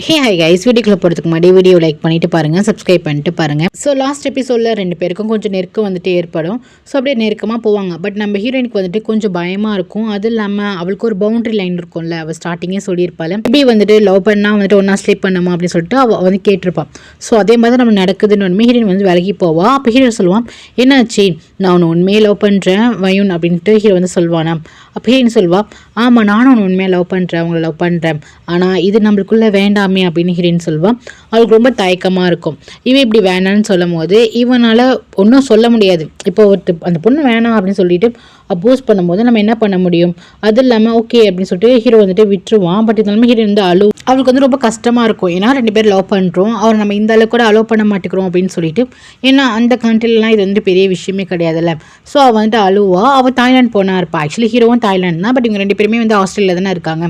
ஹே hi guys, வீடியோக்குள்ள போகிறதுக்கு முன்னாடி வீடியோ லைக் பண்ணிட்டு பாருங்கள், சப்ஸ்கிரைப் பண்ணிட்டு பாருங்கள். ஸோ லாஸ்ட் எபிசோடில் 2 பேருக்கும் கொஞ்சம் நெருக்கம் வந்துட்டு ஏற்படும். ஸோ அப்படியே நெருக்கமாக போவாங்க. பட் நம்ம ஹீரோயினுக்கு வந்துட்டு கொஞ்சம் பயமாக இருக்கும். அது இல்லாமல் அவளுக்கு ஒரு பவுண்டரி லைன் இருக்கும்ல, அவள் ஸ்டார்டிங்கே சொல்லியிருப்பாள். இப்படி வந்துட்டு லவ் பண்ணால் வந்துட்டு ஒன்றா ஸ்லீப் பண்ணுமா அப்படின்னு சொல்லிட்டு அவள் வந்து கேட்டிருப்பான். ஸோ அதே மாதிரி நம்ம நடக்குதுன்னு ஹீரோயின் வந்து விலகி போவாள். அப்போ ஹீரோ சொல்லுவான், என்னாச்சு, நான் உன்னை உண்மையே லவ் பண்ணுறேன் வயுன் அப்படின்ட்டு ஹீரோ வந்து சொல்வானா. அப்போ ஹீரோயின் சொல்வா, ஆமாம் நானும் உன்னை உண்மையாக லவ் பண்ணுறேன், உங்களை லவ் பண்ணுறேன், ஆனால் இது நம்மளுக்குள்ளே வேண்டாமே அப்படின்னு ஹீரோயின் சொல்வான். அவளுக்கு ரொம்ப தயக்கமாக இருக்கும். இவன் இப்படி வேணான்னு சொல்லும் போது இவனால் ஒன்றும் சொல்ல முடியாது. இப்போ அந்த பொண்ணு வேணாம் அப்படின்னு சொல்லிட்டு அப்போஸ் பண்ணும்போது நம்ம என்ன பண்ண முடியும். அது இல்லாமல் ஓகே அப்படின்னு சொல்லிட்டு ஹீரோ வந்துட்டு விட்டுருவான். பட் இருந்தாலுமே ஹீரோ வந்து அவளுக்கு வந்து ரொம்ப கஷ்டமாக இருக்கும். ஏன்னா 2 பேர் லவ் பண்ணுறோம், அவர் நம்ம இந்த அளவுக்கு கூட அலோவ் பண்ண மாட்டேங்கிறோம் அப்படின்னு சொல்லிட்டு. ஏன்னா அந்த கண்ட்ரிலலாம் இது வந்து பெரிய விஷயமே கிடையாதுல்ல. ஸோ அவள் வந்துட்டு அழுவா. அவள் தாய்லாந்து போனா இருப்பா. ஆக்சுவலி ஹீரோவும் தாய்லாந்து தான், பட் இவங்க 2 பேருமே வந்து ஆஸ்திரேலியா தானே இருக்காங்க.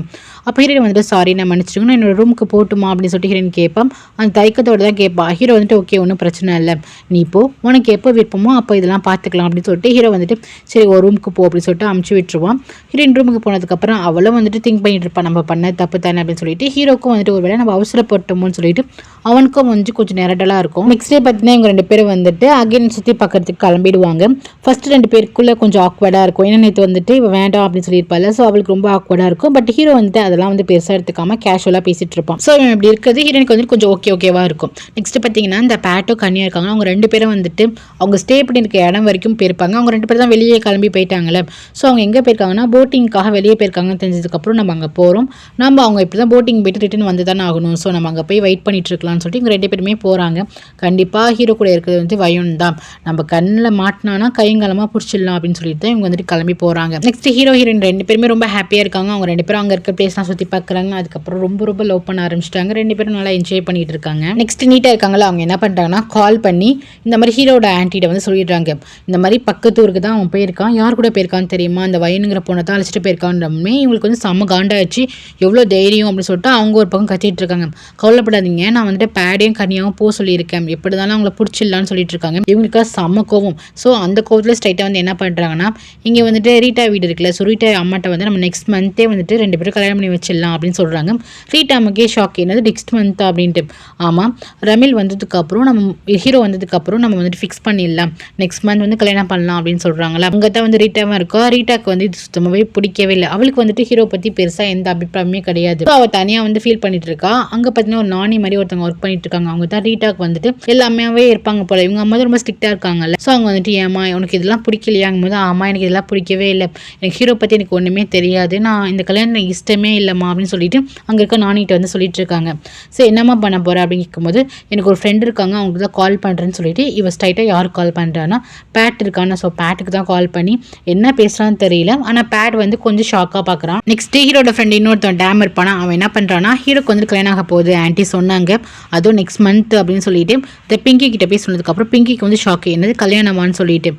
அப்போ ஹீரோயின் வந்துட்டு சாரி நான் மன்னிச்சிடுங்க, நான் என்னோட ரூமுக்கு போட்டுமா அப்படின்னு சொல்லிட்டு ஹீரோயின் கேட்பான். அந்த தயக்கத்தோடு தான் கேட்பா. ஹீரோ வந்துட்டு ஓகே ஒன்றும் பிரச்சனை இல்லை, நீ இப்போ உனக்கு எப்போ விருப்பமோ அப்போ இதெல்லாம் பார்த்துக்கலாம் அப்படின்னு சொல்லிட்டு ஹீரோ வந்துட்டு சரி ஒரு ரூமுக்கு போ அப்படின்னு சொல்லிட்டு அமுச்சு விட்டுருவான். ஹீரோயின் ரூமுக்கு போனதுக்கப்புறம் அவளும் வந்துட்டு திங்க் பண்ணிட்டு இருப்பான், நம்ம பண்ண தப்பு தானே அப்படின்னு சொல்லிட்டு. ஹீரோக்கும் வந்துட்டு ஒரு வேளை நம்ம அவசரப்பட்டோமோன்னு சொல்லிட்டு அவனுக்கும் வந்து கொஞ்சம் நெரடலாக இருக்கும். நெக்ஸ்ட் டே பார்த்தீங்கன்னா இவங்க 2 பேரும் வந்துட்டு அகைன் சுற்றி பார்க்கறதுக்கு கிளம்பிடுவாங்க. ஃபர்ஸ்ட் 2 பேருக்குள்ளே கொஞ்சம் ஆக்வர்டாக இருக்கும். ஏன்னா நேற்று வந்துட்டு இவன் வேண்டாம் அப்படின்னு சொல்லியிருப்பாள். ஸோ அவளுக்கு ரொம்ப ஆக்வர்டாக இருக்கும். பட் ஹீரோ வந்துட்டு அதெல்லாம் வந்து பெருசாக எடுத்துக்காம கேஷுவலாக பேசிட்டு இருப்பான். ஸோ இவன் இப்படி இருக்கிறது ஹீரோனுக்கு வந்து கொஞ்சம் ஓகேவாக இருக்கும். நெக்ஸ்ட் பார்த்தீங்கன்னா இந்த பேட்டோ கன்னியா இருக்காங்க. அவங்க 2 பேரும் வந்துட்டு அவங்க ஸ்டே பண்ணியிருக்க இடம் வரைக்கும் போயிருப்பாங்க. அவங்க 2 பேர் தான் வெளியே கிளம்பி போயிட்டாங்களே. ஸோ அவங்க எங்கே போயிருக்காங்கன்னா போட்டிங்காக வெளியே போயிருக்காங்கன்னு தெரிஞ்சதுக்கப்புறம் நம்ம அங்கே போகிறோம். அவங்க இப்படி தான் போட்டிங் போயிட்டு ரிட்டன் வந்து தானே ஆகணும். ஸோ நம்ம அங்கே போய் வெயிட் பண்ணிட்டு இருக்கலாம்னு சொல்லிட்டு இவங்க 2 பேருமே போகிறாங்க. கண்டிப்பாக ஹீரோ கூட இருக்கிறது வந்து வயுன் தான். நம்ம கண்ணில் மாட்டினானா கைங்காலமாக பிடிச்சிடலாம் அப்படின்னு சொல்லிட்டு தான் இவங்க வந்துட்டு கிளம்பி போகிறாங்க. நெக்ஸ்ட் ஹீரோ ஹீரோயின் 2 பேருமே ரொம்ப ஹாப்பியாக இருக்காங்க. அவங்க 2 பேரும் அங்கே இருக்க பிளேஸ்லாம் சுற்றி பார்க்குறாங்க. அதுக்கப்புறம் ரொம்ப லவ் பண்ண ஆரம்பிச்சிட்டாங்க. 2 பேரும் நல்லா என்ஜாய் பண்ணிட்டு இருக்காங்க. நெக்ஸ்ட் நீட்டாக இருக்காங்களா, அவங்க என்ன பண்ணுறாங்கன்னா கால் பண்ணி இந்த மாதிரி ஹீரோட ஆன்ட்டிட்ட வந்து சொல்லிடுறாங்க, இந்த மாதிரி பக்கத்து ஊருக்கு தான் அவன் போயிருக்கான், யார் கூட போயிருக்கான்னு தெரியுமா, அந்த வயனுங்கிற பொண்ணை தான் அழைச்சிட்டு போயிருக்கான்றமே. இவங்களுக்கு வந்து செம்ம காண்டாச்சு, எவ்வளோ தைரியம் அப்படின்னு சொல்லிட்டு அவங்க ஒரு பக்கம் கத்திட்டு இருக்காங்க. கவலைப்படாதீங்க, நான் வந்துட்டு பேடையும் கனியாவும் போக சொல்லியிருக்கேன், எப்படி தானே அவங்கள பிடிச்சிடலான்னு சொல்லிட்டு இருக்காங்க. இவங்களுக்கு செம்ம கோவம். ஸோ அந்த கோவத்தில் ஸ்ட்ரைட்டாக வந்து என்ன பண்ணுறாங்கன்னா, இங்கே வந்துட்டு ரீட்டா வீடு இருக்குல்ல, ஸோ ரீட்டா அம்மாட்ட வந்து நம்ம நெக்ஸ்ட் மந்த்தே வந்துட்டு 2 பேரும் கல்யாணம் பண்ணி வச்சிடலாம் அப்படின்னு சொல்கிறாங்க. ரீட்டா அம்மாக்கே ஷாக், என்னது நெக்ஸ்ட் மந்த் அப்படின்ட்டு. ஆமாம், ரமில் வந்ததுக்கப்புறம் நம்ம ஹீரோ வந்ததுக்கப்புறம் நம்ம வந்துட்டு ஃபிக்ஸ் பண்ணிடலாம், நெக்ஸ்ட் மந்த் வந்து கல்யாணம் பண்ணலாம் அப்படின்னு சொல்கிறாங்களா. அங்கே தான் வந்து ரீட்டாவும் இருக்கா. ரீட்டாக்கு வந்து இது சுத்தமாகவே பிடிக்கவே இல்லை. அவளுக்கு வந்துட்டு ஹீரோ பற்றி பெருசாக எந்த அபிப்பிராயமே கிடையாது. அவள் தனியாக வந்து ஃபீல் பண்ணிட்டு இருக்கா. அங்கே பார்த்தீங்கன்னா ஒரு நானி மாதிரி ஒருத்தவங்க ஒர்க் பண்ணிட்டு இருக்காங்க. அவங்க தான் ரீட்டாக்கு வந்துட்டு எல்லாமே இருப்பாங்க போல. இவங்க அம்மா ரொம்ப ஸ்ட்ரிக்டாக இருக்காங்கல்ல. ஸோ அவங்க வந்துட்டு ஏமா உனக்கு இதெல்லாம் பிடிக்கலையாங்கும் போது, ஆமா எனக்கு இதெல்லாம் பிடிக்கவே இல்லை, எனக்கு ஹீரோ பற்றி எனக்கு ஒன்றுமே தெரியாது, நான் இந்த கல்யாணம் இஷ்டமே இல்லைம்மா அப்படின்னு சொல்லிட்டு அங்கே இருக்க நானிகிட்ட வந்து சொல்லிட்டு இருக்காங்க. ஸோ என்னம்மா பண்ண போகிற அப்படின்னு கேட்கும்போது, எனக்கு ஒரு ஃப்ரெண்ட் இருக்காங்க, அவங்களுக்கு தான் கால் பண்ணுறேன்னு சொல்லிட்டு இவ ஸ்ட்ரைட்டாக யாருக்கு கால் பண்ணுறான்னா பேட் இருக்கானா. ஸோ பேட்டுக்கு தான் கால் பண்ணி என்ன பேசுகிறான்னு தெரியல. ஆனால் பேட் வந்து கொஞ்சம் ஷாக்காக பார்க்குறான். நெக்ஸ்ட் ஹீரோட ஃப்ரெண்ட் இன்னொருத்தன் டேம் இருப்பானா, அவன் என்ன பண்ணுறான்னா ஹீரோக்கு வந்து கல்யாணம் ஆக போகுது ஆன்ட்டி சொன்னாங்க, அதுவும் நெக்ஸ்ட் மந்த் அப்படின்னு சொல்லிட்டு இந்த பிங்கி கிட்ட போய் சொன்னதுக்கப்புறம் பிங்கிக்கு வந்து ஷாக்கு, என்னது கல்யாணமான்னு சொல்லிட்டு.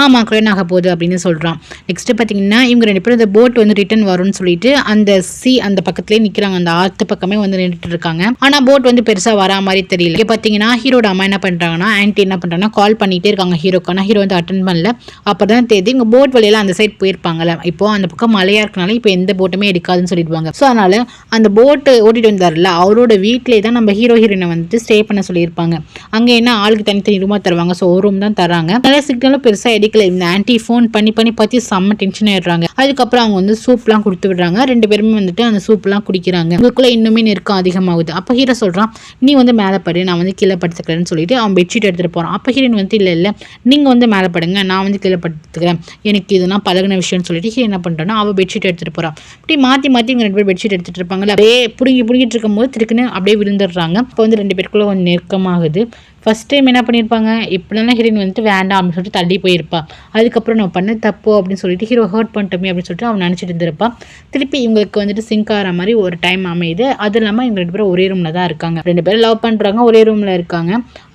ஆமாம் கல்யாணம் ஆக போகுது அப்படின்னு சொல்கிறான். நெக்ஸ்ட் பார்த்தீங்கன்னா இவங்க 2 பேரும் இந்த போட் வந்து ரிட்டர்ன் வரும்னு சொல்லிட்டு அந்த பக்கத்துலேயே நிற்கிறாங்க. அந்த ஆற்று பக்கமே வந்து நின்றுட்டு இருக்காங்க. ஆனால் போட் வந்து பெருசாக வரா மாதிரி தெரியல. இங்கே பார்த்தீங்கன்னா ஹீரோட அம்மா என்ன பண்ணுறாங்கன்னா, ஆன்ட்டி என்ன பண்ணுறாங்கன்னா கால் பண்ணிகிட்டே இருக்காங்க ஹீரோக்கு. ஆனால் ஹீரோ வந்து அட்டன் பண்ணல. அப்போ தான் தெரியுது இங்கே போட் வழியெல்லாம் அந்த சைட் போயிருப்பாங்கல்ல. இப்போ அந்த பக்கம் மழையாக இருக்கனால இப்போ எந்த போட்டுமே எடுக்காதுன்னு சொல்லிடுவாங்க. ஸோ அதனால் அந்த போட்டு ஓட்டிட்டு வந்தார்ல, அவரோட வீட்டிலே தான் நம்ம ஹீரோயினை வந்துட்டு ஸ்டே பண்ண சொல்லியிருப்பாங்க. அங்கே என்ன ஆளுக்கு தனித்தனி ரூமாக தருவாங்க. ஸோ ஒரு ரூம் தான் தராங்க. நிறைய சிக்னலும் பெருசாக எடுக்கல. இந்த ஆன்ட்டி ஃபோன் பண்ணி பார்த்து செம்ம டென்ஷன் ஆயிடுறாங்க. அதுக்கப்புறம் அவங்க வந்து சூப்லாம் கொடுத்து விடுறாங்க. 2 பேருமே வந்துட்டு அந்த சூப்லாம் குடிக்கிறாங்க. உங்களுக்குள்ள இன்னுமே நெருக்கம் அதிகமாகுது. அப்போ ஹீரோ சொல்கிறான், நீ வந்து மேலே படு, நான் வந்து கீழே படுத்துக்கிறேன்னு சொல்லிட்டு அவன் பெட்ஷீட் எடுத்துகிட்டு போகிறான். அப்போ ஹீரோயின் வந்து இல்லை நீங்கள் வந்து மேலே படுங்க, நான் வந்து கீழே படுத்துக்கிறேன், எனக்கு இதெல்லாம் பழகின விஷயம்னு சொல்லிட்டு ஹீரோ என்ன பண்ணுறான்னா அவள் பெட்ஷீட் எடுத்துகிட்டு போகிறான். இப்படி மாற்றி இவங்க 2 பேர் பெட்ஷீட் எடுத்துகிட்டு இருப்பாங்கல்ல, அப்படியே புடுங்கிட்டு இருக்கும்போது திருக்குன்னு அப்படியே விழுந்துடுறாங்க. இப்போ வந்து 2 பேருக்குள்ள கொஞ்சம் நெருக்கமாகுது. ஃபஸ்ட் டைம் என்ன பண்ணியிருப்பாங்க, இப்படிலாம் ஹீரோயின் வந்துட்டு வேண்டாம் அப்படின்னு சொல்லிட்டு தள்ளி போயிருப்பா. அதுக்கப்புறம் நம்ம பண்ண தப்பு அப்படின்னு சொல்லிட்டு ஹீரோ ஹர்ட் பண்ணிட்டோமே அப்படின்னு சொல்லிட்டு அவன் நினச்சிட்டு இருந்திருப்பான். திருப்பி இவங்களுக்கு வந்துட்டு சிங்க் ஆகிற மாதிரி ஒரு டைம் அமையுது. அது இல்லாமல் இவங்க 2 பேரும் ஒரே ரூமில் தான் இருக்காங்க. 2 பேரும் லவ் பண்ணுறாங்க, ஒரே ரூமில் இருக்காங்க.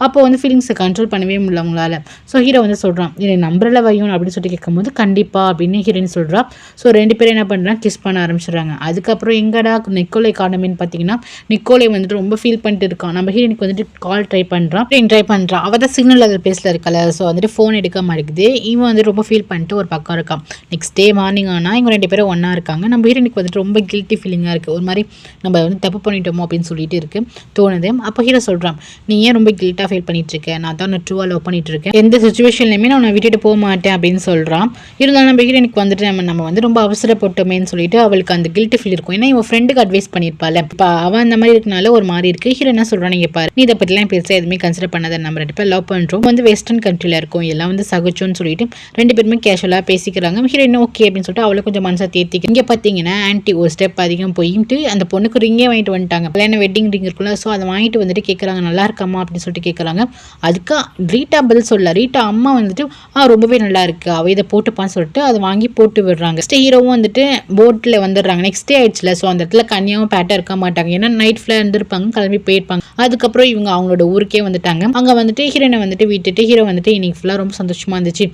அப்போ வந்து ஃபீலிங்ஸை கண்ட்ரோல் பண்ணவே முடியல அவங்களால. ஸோ ஹீரோ வந்து சொல்கிறான், இதை நம்பரில் வையும் அப்படின்னு சொல்லிட்டு கேட்கும்போது கண்டிப்பாக அப்படின்னு ஹீரோயின் சொல்கிறா. ஸோ 2 பேரும் என்ன பண்ணுறாங்க, கிஸ் பண்ண ஆரம்பிச்சிடுறாங்க. அதுக்கப்புறம் எங்கடா நிக்கோலை காணமேன்னு பார்த்தீங்கன்னா நிக்கோலை வந்துட்டு ரொம்ப ஃபீல் பண்ணிட்டு இருக்கான். நம்ம ஹீரோனுக்கு வந்துட்டு கால் ட்ரை பண்ணுறான். ஹீரோயின் ட்ரை பண்ணுறான். அவள் தான் சிக்னல் அதில் பேசல இருக்கல. ஸோ வந்துட்டு ஃபோன் எடுக்க மாட்டேங்குது. இவன் வந்து ரொம்ப ஃபீல் பண்ணிட்டு ஒரு பக்கம் இருக்கான். நெக்ஸ்ட் டே மார்னிங் ஆனால் இவங்க 2 பேரும் ஒன்றா இருக்காங்க. நம்ம ஹீரோனுக்கு வந்துட்டு ரொம்ப கில்ட்டி ஃபீலிங்காக இருக்குது. ஒரு மாதிரி நம்ம வந்து தப்பு பண்ணிட்டோமோ அப்படின்னு சொல்லிட்டு இருக்குது தோணுது. அப்போ ஹீரோ சொல்கிறான், நீ ஏன் ரொம்ப கில்ட்டாக ஃபீல் பண்ணிட்டு இருக்க? நான் தான் நான் ட்ரூவாக லவ் பண்ணிட்டு இருக்கேன். எந்த சுச்சுவேஷன்லையுமே நான் விட்டுட்டு போக மாட்டேன் அப்படின்னு சொல்கிறான். இருந்தாலும் நம்ம ஹீரோனுக்கு வந்துட்டு நம்ம வந்து ரொம்ப அவசரப்பட்டோமேன்னு சொல்லிட்டு அவளுக்கு அந்த கில்ட்டி ஃபீல் இருக்கும். ஏன்னா இவன் ஃப்ரெண்டுக்கு அட்வைஸ் பண்ணியிருப்பாள். இப்போ அவன் அந்த மாதிரி இருக்கனால ஒரு மாதிரி இருக்குது. ஹீரோ என்ன சொல்கிறான், நீங்கள் பாரு, நீ இதை பற்றிலாம் பெருசாக எதுவுமே கன்சிடர் பண்ணாத, நம்ம 2 பேர் லவ் பண்ணுறோம், வந்து வெஸ்டர்ன் கண்ட்ரியில் இருக்கும், எல்லாம் வந்து சகஜம்னு சொல்லிட்டு 2 பேருமே கேஷுவலாக பேசிக்கிறாங்க. ஹீரோயின் ஓகே அப்படின்னு சொல்லிட்டு அவளை கொஞ்சம் மனசை தேர்த்திக்க. இங்கே பார்த்தீங்கன்னா ஆன்ட்டி ஒரு ஸ்டெப் அதிகம் போயிட்டு அந்த பொண்ணுக்கு ரிங்கே வாங்கிட்டு வந்துட்டாங்க. கல்யாண வெட்டிங் ரிங் இருக்குல்ல, ஸோ அதை வாங்கிட்டு வந்துட்டு கேட்குறாங்க, நல்லா இருக்காமா அப்படின்னு சொல்லிட்டு கேட்குறாங்க. அதுக்கு ரீட்டா பதில் சொல்ல. ரீட்டா அம்மா வந்துட்டு ரொம்பவே நல்லா இருக்கு, அவ இதை போட்டுப்பான்னு சொல்லிட்டு அதை வாங்கி போட்டு விடுறாங்க. நெக்ஸ்ட் ஹீரோவும் வந்துட்டு போட்டில் வந்துடுறாங்க. நெக்ஸ்ட் டே ஆயிடுச்சுல, ஸோ அந்த இடத்துல கன்னியாவும் பேட்டா இருக்க மாட்டாங்க. ஏன்னா நைட் ஃபுல்லாக இருந்திருப்பாங்க, கிளம்பி போயிருப்பாங்க. அதுக்கப்புறம் இவங்க அவங்களோட ஊருக்கே வந்துட்டாங்க. அங்கே வந்துட்டு ஹீரோனை வந்துட்டு விட்டுட்டு ஹீரோ வந்துட்டு இன்னைக்கு ஃபுல்லாக ரொம்ப சந்தோஷமாக இருந்துச்சு,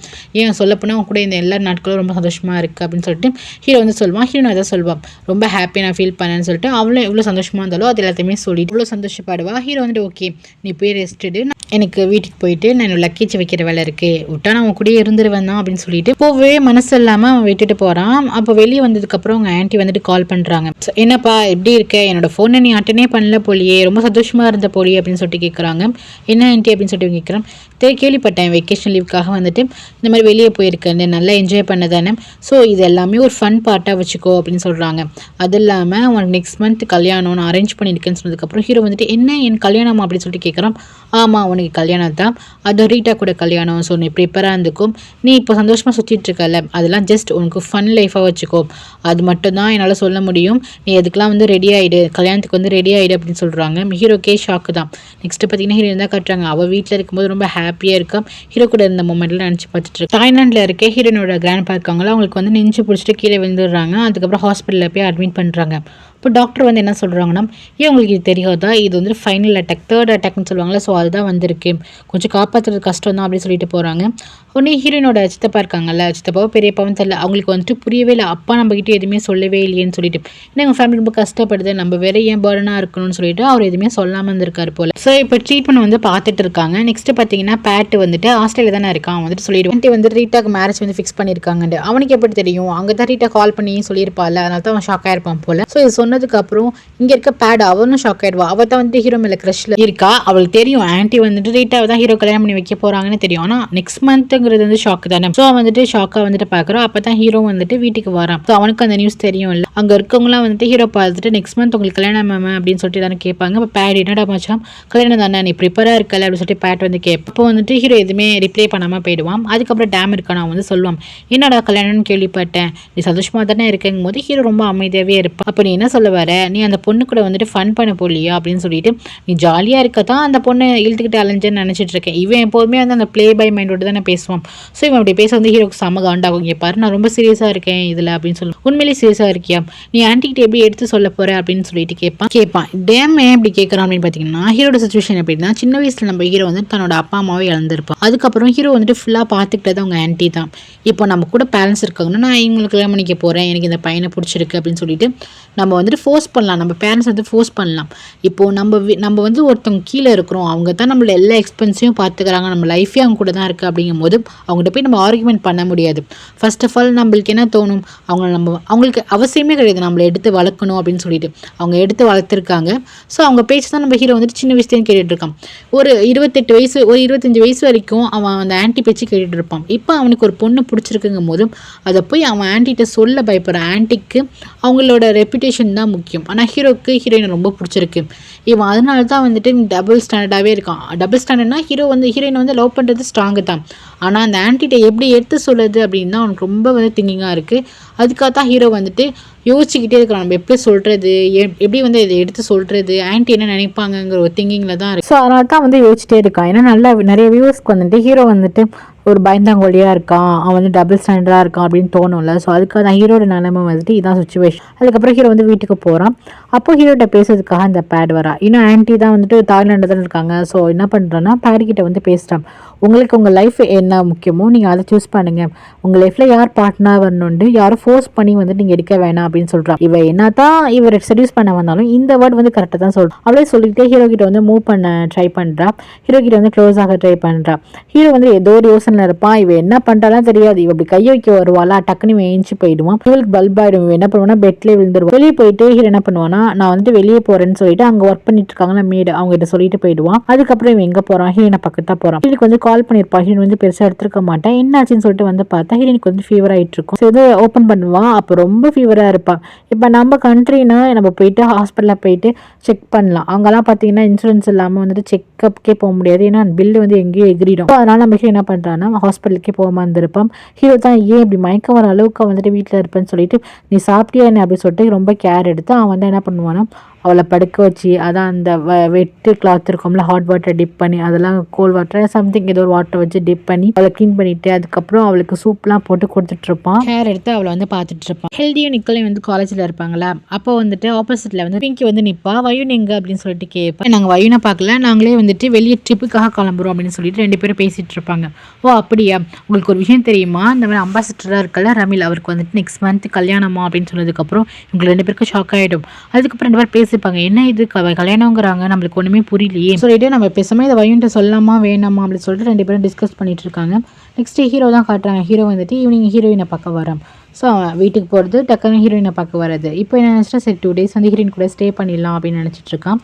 ஏன் சொல்லப்போனால் அவங்க கூட இந்த எல்லா நாட்களும் ரொம்ப சந்தோஷமாக இருக்குது அப்படின்னு சொல்லிட்டு ஹீரோ வந்து சொல்லுவான். ஹீரோனை அதை சொல்வான், ரொம்ப ஹாப்பி நான் ஃபீல் பண்ணேன்னு சொல்லிட்டு அவளும் எவ்வளோ சந்தோஷமாக இருந்தாலும் அது எல்லாத்தையுமே சொல்லிட்டு இவ்வளோ சந்தோஷப்படுவா. ஹீரோ வந்துட்டு ஓகே நீ போய் ரெஸ்ட்டு, எனக்கு வீட்டுக்கு போயிட்டு நான் என்னோட லக்கேஜ் வைக்கிற வேலை இருக்குது, விட்டா நான் அவன் கூடயே இருந்துருவேன் தான் அப்படின்னு சொல்லிட்டு போவே மனசு இல்லாமல் அவன் விட்டுட்டு போகிறான். அப்போ வெளியே வந்ததுக்கப்புறம் அவங்க ஆன்ட்டி வந்துட்டு கால் பண்ணுறாங்க. என்னப்பா எப்படி இருக்க, என்னோட ஃபோனை நீ அட்டனே பண்ணல போலியே, ரொம்ப சந்தோஷமாக இருந்த போலியே அப்படின்னு சொல்லிட்டு கேட்குறாங்க. என்ன ஆன்ட்டி அப்படின்னு சொல்லிட்டு கேட்குறேன். கேள்விப்பட்டேன் வெக்கேஷன் லீவுக்காக வந்துட்டு இந்த மாதிரி வெளியே போயிருக்கேன், நல்லா என்ஜாய் பண்ண தானே, ஸோ இது எல்லாமே ஒரு ஃபன் பார்ட்டாக வச்சுக்கோ அப்படின்னு சொல்கிறாங்க. அது இல்லாமல் உனக்கு நெக்ஸ்ட் மந்த் கல்யாணம் நான் அரேஞ்ச் பண்ணியிருக்கேன்னு சொன்னதுக்கப்புறம் ஹீரோ வந்துட்டு என்ன என் கல்யாணமா அப்படின்னு சொல்லிட்டு கேட்குறான். ஆமாம் உனக்கு கல்யாணம் தான், அது ரீட்டா கூட கல்யாணம், ஸோ நீ ப்ரிப்பராக இருந்துக்கும், நீ இப்போ சந்தோஷமாக சுற்றிட்டு இருக்கல, அதெல்லாம் ஜஸ்ட் உனக்கு ஃபன் லைஃபாக வச்சுக்கோ, அது மட்டும் தான் என்னால் சொல்ல முடியும், நீ அதுக்கெலாம் வந்து ரெடி ஆகிடு, கல்யாணத்துக்கு வந்து ரெடி ஆகிடு அப்படின்னு சொல்கிறாங்க. ஹீரோக்கே ஷாக்கு தான். நெக்ஸ்ட்டு பார்த்தீங்கன்னா ஹீரோ தான் கட்டுறாங்க. அவள் வீட்டில் இருக்கும்போது ரொம்ப ஹாப்பியாக இருக்கா, ஹீரோ கூட இருந்த மூமெண்ட்ல நினச்சி பார்த்துட்டு இருக்கு. தாய்லாண்டில் இருக்க ஹீரோனோட கிராண்ட் பா இருக்காங்களா, அவங்களுக்கு வந்து நெஞ்சு பிடிச்சிட்டு கீழே விழுந்துடுறாங்க. அதுக்கப்புறம் ஹாஸ்பிட்டலில் போய் அட்மிட் பண்ணுறாங்க. இப்போ டாக்டர் வந்து என்ன சொல்கிறாங்கன்னா, ஏன் உங்களுக்கு இது தெரியாதா, இது வந்து ஃபைனல் அட்டாக், 3rd அட்டாக்னு சொல்லுவாங்களா, ஸோ அதுதான் வந்திருக்கு, கொஞ்சம் காப்பாற்றுறது கஷ்டம் தான் அப்படின்னு சொல்லிட்டு போகிறாங்க. உடனே ஹீரோனோட சித்தப்பா இருக்காங்கல்ல, சித்தப்பாவும் பெரியப்பாவும் தெரியல, அவங்களுக்கு வந்துட்டு புரியவே இல்லை, அப்பா நம்மகிட்ட எதுவுமே சொல்லவே இல்லையேன்னு சொல்லிட்டு, ஏன்னா எங்கள் ஃபேமிலி ரொம்ப கஷ்டப்படுது, நம்ம வேற ஏன் பர்டனாக இருக்கணும்னு சொல்லிட்டு அவர் எதுவுமே சொல்லாமல் இருந்திருக்காரு போல. ஸோ இப்போ ட்ரீட்மெண்ட் வந்து பார்த்துட்டு இருக்காங்க. நெக்ஸ்ட் பார்த்தீங்கன்னா பேட் வந்துட்டு ஆஸ்திரேலியா தானே இருக்கான், வந்துட்டு சொல்லிடுவான் வந்து ரீட்டாக்கு மேரேஜ் வந்து ஃபிக்ஸ் பண்ணியிருக்காங்க. அவனுக்கு எப்படி தெரியும், அங்கே தான் ரீட்டா கால் பண்ணி சொல்லியிருப்பாள், அதனால தான் அவன் ஷாக் ஆயிருப்பான் போல. ஸோ இது சொன்னதுக்கு அப்புறம் இங்க இருக்க பேட் அவனும் ஷாக் ஆயிடுவா. அவள் தான் வந்து ஹீரோ மேல கிரஷ்ல இருக்கா, அவளுக்கு தெரியும் ஆன்ட்டி வந்துட்டு ரீட்டாவை தான் ஹீரோ கல்யாணம் பண்ணி வைக்க போறாங்கன்னு தெரியும். ஆனா நெக்ஸ்ட் மந்த்ங்கிறது வந்து ஷாக் தானே. ஸோ அவன் வந்துட்டு ஷாக்கா வந்துட்டு பாக்குறோம். அப்பதான் ஹீரோ வந்துட்டு வீட்டுக்கு வரான். ஸோ அவனுக்கு அந்த நியூஸ் தெரியும் இல்ல, அங்க இருக்கவங்களாம் வந்துட்டு ஹீரோ பார்த்துட்டு நெக்ஸ்ட் மந்த் உங்களுக்கு கல்யாணம் மேம் அப்படின்னு சொல்லிட்டு தானே கேட்பாங்க. இப்போ பேட் என்னடா மச்சான் கல்யாணம் தானே, நீ ப்ரிப்பரா இருக்கல அப்படின்னு சொல்லிட்டு பேட் வந்து கேட்போம். அப்போ வந்துட்டு ஹீரோ எதுவுமே ரிப்ளை பண்ணாம போயிடுவான். அதுக்கப்புறம் டேம் இருக்கான அவன் வந்து சொல்லுவான், என்னடா கல்யாணம்னு கேள்விப்பட்டேன், நீ சந்தோஷமா தானே இருக்கங்கும் போது ஹீரோ ரொம்ப அமைதியாவே இருப்பான். அப்ப நீ என்ன சொல்ல வர, நீ அந்த பொண்ணு கூட வந்துட்டு ஃபன் பண்ண போலியா அப்படின்னு சொல்லிட்டு, நீ ஜாலியாக இருக்க தான் அந்த பொண்ணை இழுத்துக்கிட்டு அலைஞ்சேன்னு நினச்சிட்டு இருக்கேன். இவன் எப்போதுமே வந்து அந்த ப்ளே பை மைண்டோட தானே பேசுவான். ஸோ இவன் அப்படி பேச வந்து ஹீரோக்கு செம காண்டாகும். இங்கே பாரு நான் ரொம்ப சீரியஸாக இருக்கேன் இதில் அப்படின்னு சொல்லுவான். உண்மையிலேயே சீரியஸாக இருக்கியா, நீ ஆன்ட்டிகிட்ட எப்படி எடுத்து சொல்ல போற அப்படின்னு சொல்லிட்டு கேட்பான். டேம் ஏன் இப்படி கேட்குறான் அப்படின்னு பார்த்தீங்கன்னா, ஹீரோட சுச்சுவேஷன் எப்படின்னா, சின்ன வயசில் நம்ம ஹீரோ வந்து தன்னோட அப்பா அம்மாவை இழந்திருப்பான். அதுக்கப்புறம் ஹீரோ வந்துட்டு ஃபுல்லாக பார்த்துக்கிட்டது அவங்க ஆன்ட்டி தான். இப்போ நம்ம கூட பேரண்ட்ஸ் இருக்காங்கன்னா, நான் இவங்களுக்கு கல்யாணம் பண்ணிக்க போகிறேன், எனக்கு இந்த பையனை பிடிச்சிருக்கு அப்படின்னு சொல்லிட்டு நம்ம வந்துட்டு ஃபோர்ஸ் பண்ணலாம், நம்ம பேரண்ட்ஸ் வந்து ஃபோர்ஸ் பண்ணலாம். இப்போது நம்ம வந்து ஒருத்தவங்க கீழே இருக்கிறோம், அவங்க தான் நம்மள எல்லா எக்ஸ்பென்ஸையும் பார்த்துக்கிறாங்க, நம்ம லைஃபே அவங்க கூட தான் இருக்குது அப்படிங்கும் போது அவங்ககிட்ட போய் நம்ம ஆர்குமெண்ட் பண்ண முடியாது. ஃபர்ஸ்ட் ஆஃப் ஆல் நம்மளுக்கு என்ன தோணும், அவங்களுக்கு அவசியமே கிடையாது நம்மளை எடுத்து வளர்க்கணும் அப்படின்னு சொல்லிட்டு, அவங்க எடுத்து வளர்த்துருக்காங்க. ஸோ அவங்க பேச்சு தான் நம்ம ஹீரோ வந்துட்டு சின்ன வயசுலேயும் கேட்டுட்டு இருக்கான். ஒரு 28 வயசு ஒரு 25 வயசு வரைக்கும் அவன் அந்த ஆன்ட்டி பேச்சு கேட்டுட்டு இருப்பான். இப்போ அவனுக்கு ஒரு பொண்ணு பிடிச்சிருக்குங்கும் போதும் அதை போய் அவன் ஆன்ட்டிகிட்ட சொல்ல பயப்படுறான். ஆன்ட்டிக்கு அவங்களோட ரெப்புடேஷன் தான் முக்கியம். ஆனால் ஹீரோக்கு ஹீரோயினை ரொம்ப பிடிச்சிருக்கு. இவன் அதனால தான் வந்துட்டு டபுள் ஸ்டாண்டர்டாகவே இருக்கான். டபுள் ஸ்டாண்டர்ட்னா ஹீரோயினை வந்து லவ் பண்ணுறது ஸ்ட்ராங்கு தான். ஆனால் அந்த ஆன்ட்டிகிட்ட எப்படி எடுத்து சொல்லுது அப்படின்னு தான் அவனுக்கு ரொம்ப வந்து திங்கிங்காக இருக்குது. அதுக்காக தான் ஹீரோ வந்துட்டு யோசிச்சுக்கிட்டே இருக்கிறான், நம்ம எப்படி சொல்கிறது, எப்படி வந்து இதை எடுத்து சொல்கிறது, ஆன்ட்டி என்ன நினைப்பாங்கங்கிற ஒரு திங்கிங்கில் தான் இருக்குது. ஸோ அதனால தான் வந்து யோசிச்சிட்டே இருக்கான். ஏன்னா நல்லா நிறைய வியூவர்ஸ்க்கு வந்துட்டு ஹீரோ வந்துட்டு ஒரு பயந்தாங்கொழியாக இருக்கான், அவன் வந்து டபுள் ஸ்டாண்டர்டாக இருக்கான் அப்படின்னு தோணும்ல. ஸோ அதுக்காக தான் ஹீரோட நிலைமை வந்துட்டு இதான் சுச்சுவேஷன். அதுக்கப்புறம் ஹீரோ வந்து வீட்டுக்கு போகிறான். அப்போ ஹீரோட்ட பேசுறதுக்காக அந்த பேட் வரா. இன்னும் ஆன்ட்டி தான் வந்துட்டு தாய்லாண்டில் தான் இருக்காங்க. ஸோ என்ன பண்ணுறான்னா பேட்கிட்ட வந்து பேசுகிறான், உங்களுக்கு உங்கள் லைஃப் என்ன முக்கியமோ நீங்கள் அதை சூஸ் பண்ணுங்கள். உங்கள் லைஃப்பில் யார் பார்ட்னர் வரணுன்ட்டு யாரும் ஃபோர்ஸ் பண்ணி வந்து நீங்கள் எடுக்க வேணாம் அப்படின்னு சொல்கிறான். இவ என்ன தான் இவர் செடியூஸ் பண்ண வந்தாலும் இந்த வேர்ட் வந்து கரெக்டாக தான் சொல்கிறான். அவளே சொல்லிக்கிட்டே ஹீரோ கிட்ட வந்து மூவ் பண்ண ட்ரை பண்ணுறா. ஹீரோ கிட்ட வந்து க்ளோஸ் ஆக ட்ரை பண்ணுறா. ஹீரோ வந்து ஏதோ ஒரு யோசனை இருப்பான். இவ என்ன பண்ணுறாலாம் தெரியாது. இவ அப்படி கையை வைக்க வருவாளா, டக்குன்னு ஏஞ்சி போயிடுவான். இவளுக்கு பல்ப் ஆயிடும். இவன் என்ன பண்ணுவானா பெட்லேயே விழுந்துருவான். வெளியே போயிட்டு ஹீரோ என்ன பண்ணுவானா, நான் வந்து வெளியே போறேன்னு சொல்லிட்டு அங்கே ஒர்க் பண்ணிட்டு இருக்காங்களா மேடு, அவங்க கிட்ட சொல்லிட்டு போயிடுவான். அதுக்கப்புறம் இவன் எங்கே போகிறான், ஹீரோனை பக்கத்தா போகிறான். ஹீரோக்கு வந்து கால் பண்ணியிருப்பான். ஹீரோன் வந்து பெருசாக எடுத்துருக்க மாட்டேன். என்ன ஆச்சுன்னு சொல்லிட்டு வந்து பார்த்தா ஹீரோனுக்கு வந்து ஃபீவர் ஆகிட்டு இருக்கும். ஸோ இதை ஓப்பன் பண்ணுவான். அப்போ ரொம்ப ஃபீவராக இருப்பான். இப்போ நம்ம கண்ட்ரினா நம்ம போயிட்டு ஹாஸ்பிட்டலில் போயிட்டு செக் பண்ணலாம். அங்கெல்லாம் பார்த்தீங்கன்னா இன்சூரன்ஸ் இல்லாமல் வந்துட்டு செக்கப்கே போக முடியாது. ஏன்னா பில்லு வந்து எங்கேயோ எகிரிடும். அதனால நம்ம ஹீரோ என்ன பண்ணுறான்னா ஹாஸ்பிட்டலுக்கே போகாம இருந்திருப்பான். ஹீரோ தான் ஏன் இப்படி மயக்கம் வர அளவுக்கு வந்துட்டு வீட்டில் இருப்பேன்னு சொல்லிட்டு நீ சாப்பிட்டியா என்ன அப்படி சொல்லிட்டு ரொம்ப கேர் எடுத்து அவன் வந்து என்ன பண்ணுவானா அவளை படுக்க வச்சு அதான் அந்த வெட்டு கிளாத் இருக்கும்ல ஹாட் வாட்டர் டிப் பண்ணி அதெல்லாம் கோல்ட் வாட்டர் சம்திங் ஏதோ ஒரு வாட்டர் வச்சு டிப் பண்ணி அவளை க்ளீன் பண்ணிட்டு அதுக்கப்புறம் அவளுக்கு சூப்லாம் போட்டு கொடுத்துட்டு இருப்பான். கேர் எடுத்து அவளை வந்து பார்த்துட்டு இருப்பான். ஹெல்தியும் நிக்கலையும் வந்து காலேஜில் இருப்பாங்களா. அப்போ வந்துட்டு ஆப்போசிட்டில் வந்து பிங்கி வந்து நிற்பா. வயுன் எங்க அப்படின்னு சொல்லிட்டு கேட்பேன். நாங்கள் வயுனை பார்க்கல, நாங்களே வந்துட்டு வெளியே ட்ரிப்புக்காக கிளம்புறோம் அப்படின்னு சொல்லிட்டு 2 பேரும் பேசிட்டு இருப்பாங்க. ஓ அப்படியா, உங்களுக்கு ஒரு விஷயம் தெரியுமா, இந்த மாதிரி அம்பாசிடராக இருக்கல ரமில், அவருக்கு வந்துட்டு நெக்ஸ்ட் மந்த் கல்யாணமா அப்படின்னு சொன்னதுக்கப்புறம் இவங்க 2 பேருக்கும் ஷாக் ஆகிடும். அதுக்கப்புறம் 2 பேர் பேசிப்பாங்க. என்ன இது கல்யாணங்கிறாங்க, நம்மளுக்கு ஒன்றுமே புரியலையே சொல்லிட்டு நம்ம பேசாமல் இதை வயுன்ட்ட சொல்லாமா வேணாமா அப்படின்னு சொல்லிட்டு 2 பேரும் டிஸ்கஸ் பண்ணிட்டு இருக்காங்க. நெக்ஸ்ட் ஹீரோ தான் காட்டுறாங்க. ஹீரோ வந்துட்டு ஈவினிங் ஹீரோயினை பார்க்க வரோம். ஸோ வீட்டுக்கு போகிறது டக்குன்னு ஹீரோயினை பார்க்க வர்றது. இப்போ என்ன நினச்சிட்டா சரி 2 days வந்து ஹீரோயின் கூட ஸ்டே பண்ணிடலாம் அப்படின்னு நினச்சிட்டு இருக்கான்.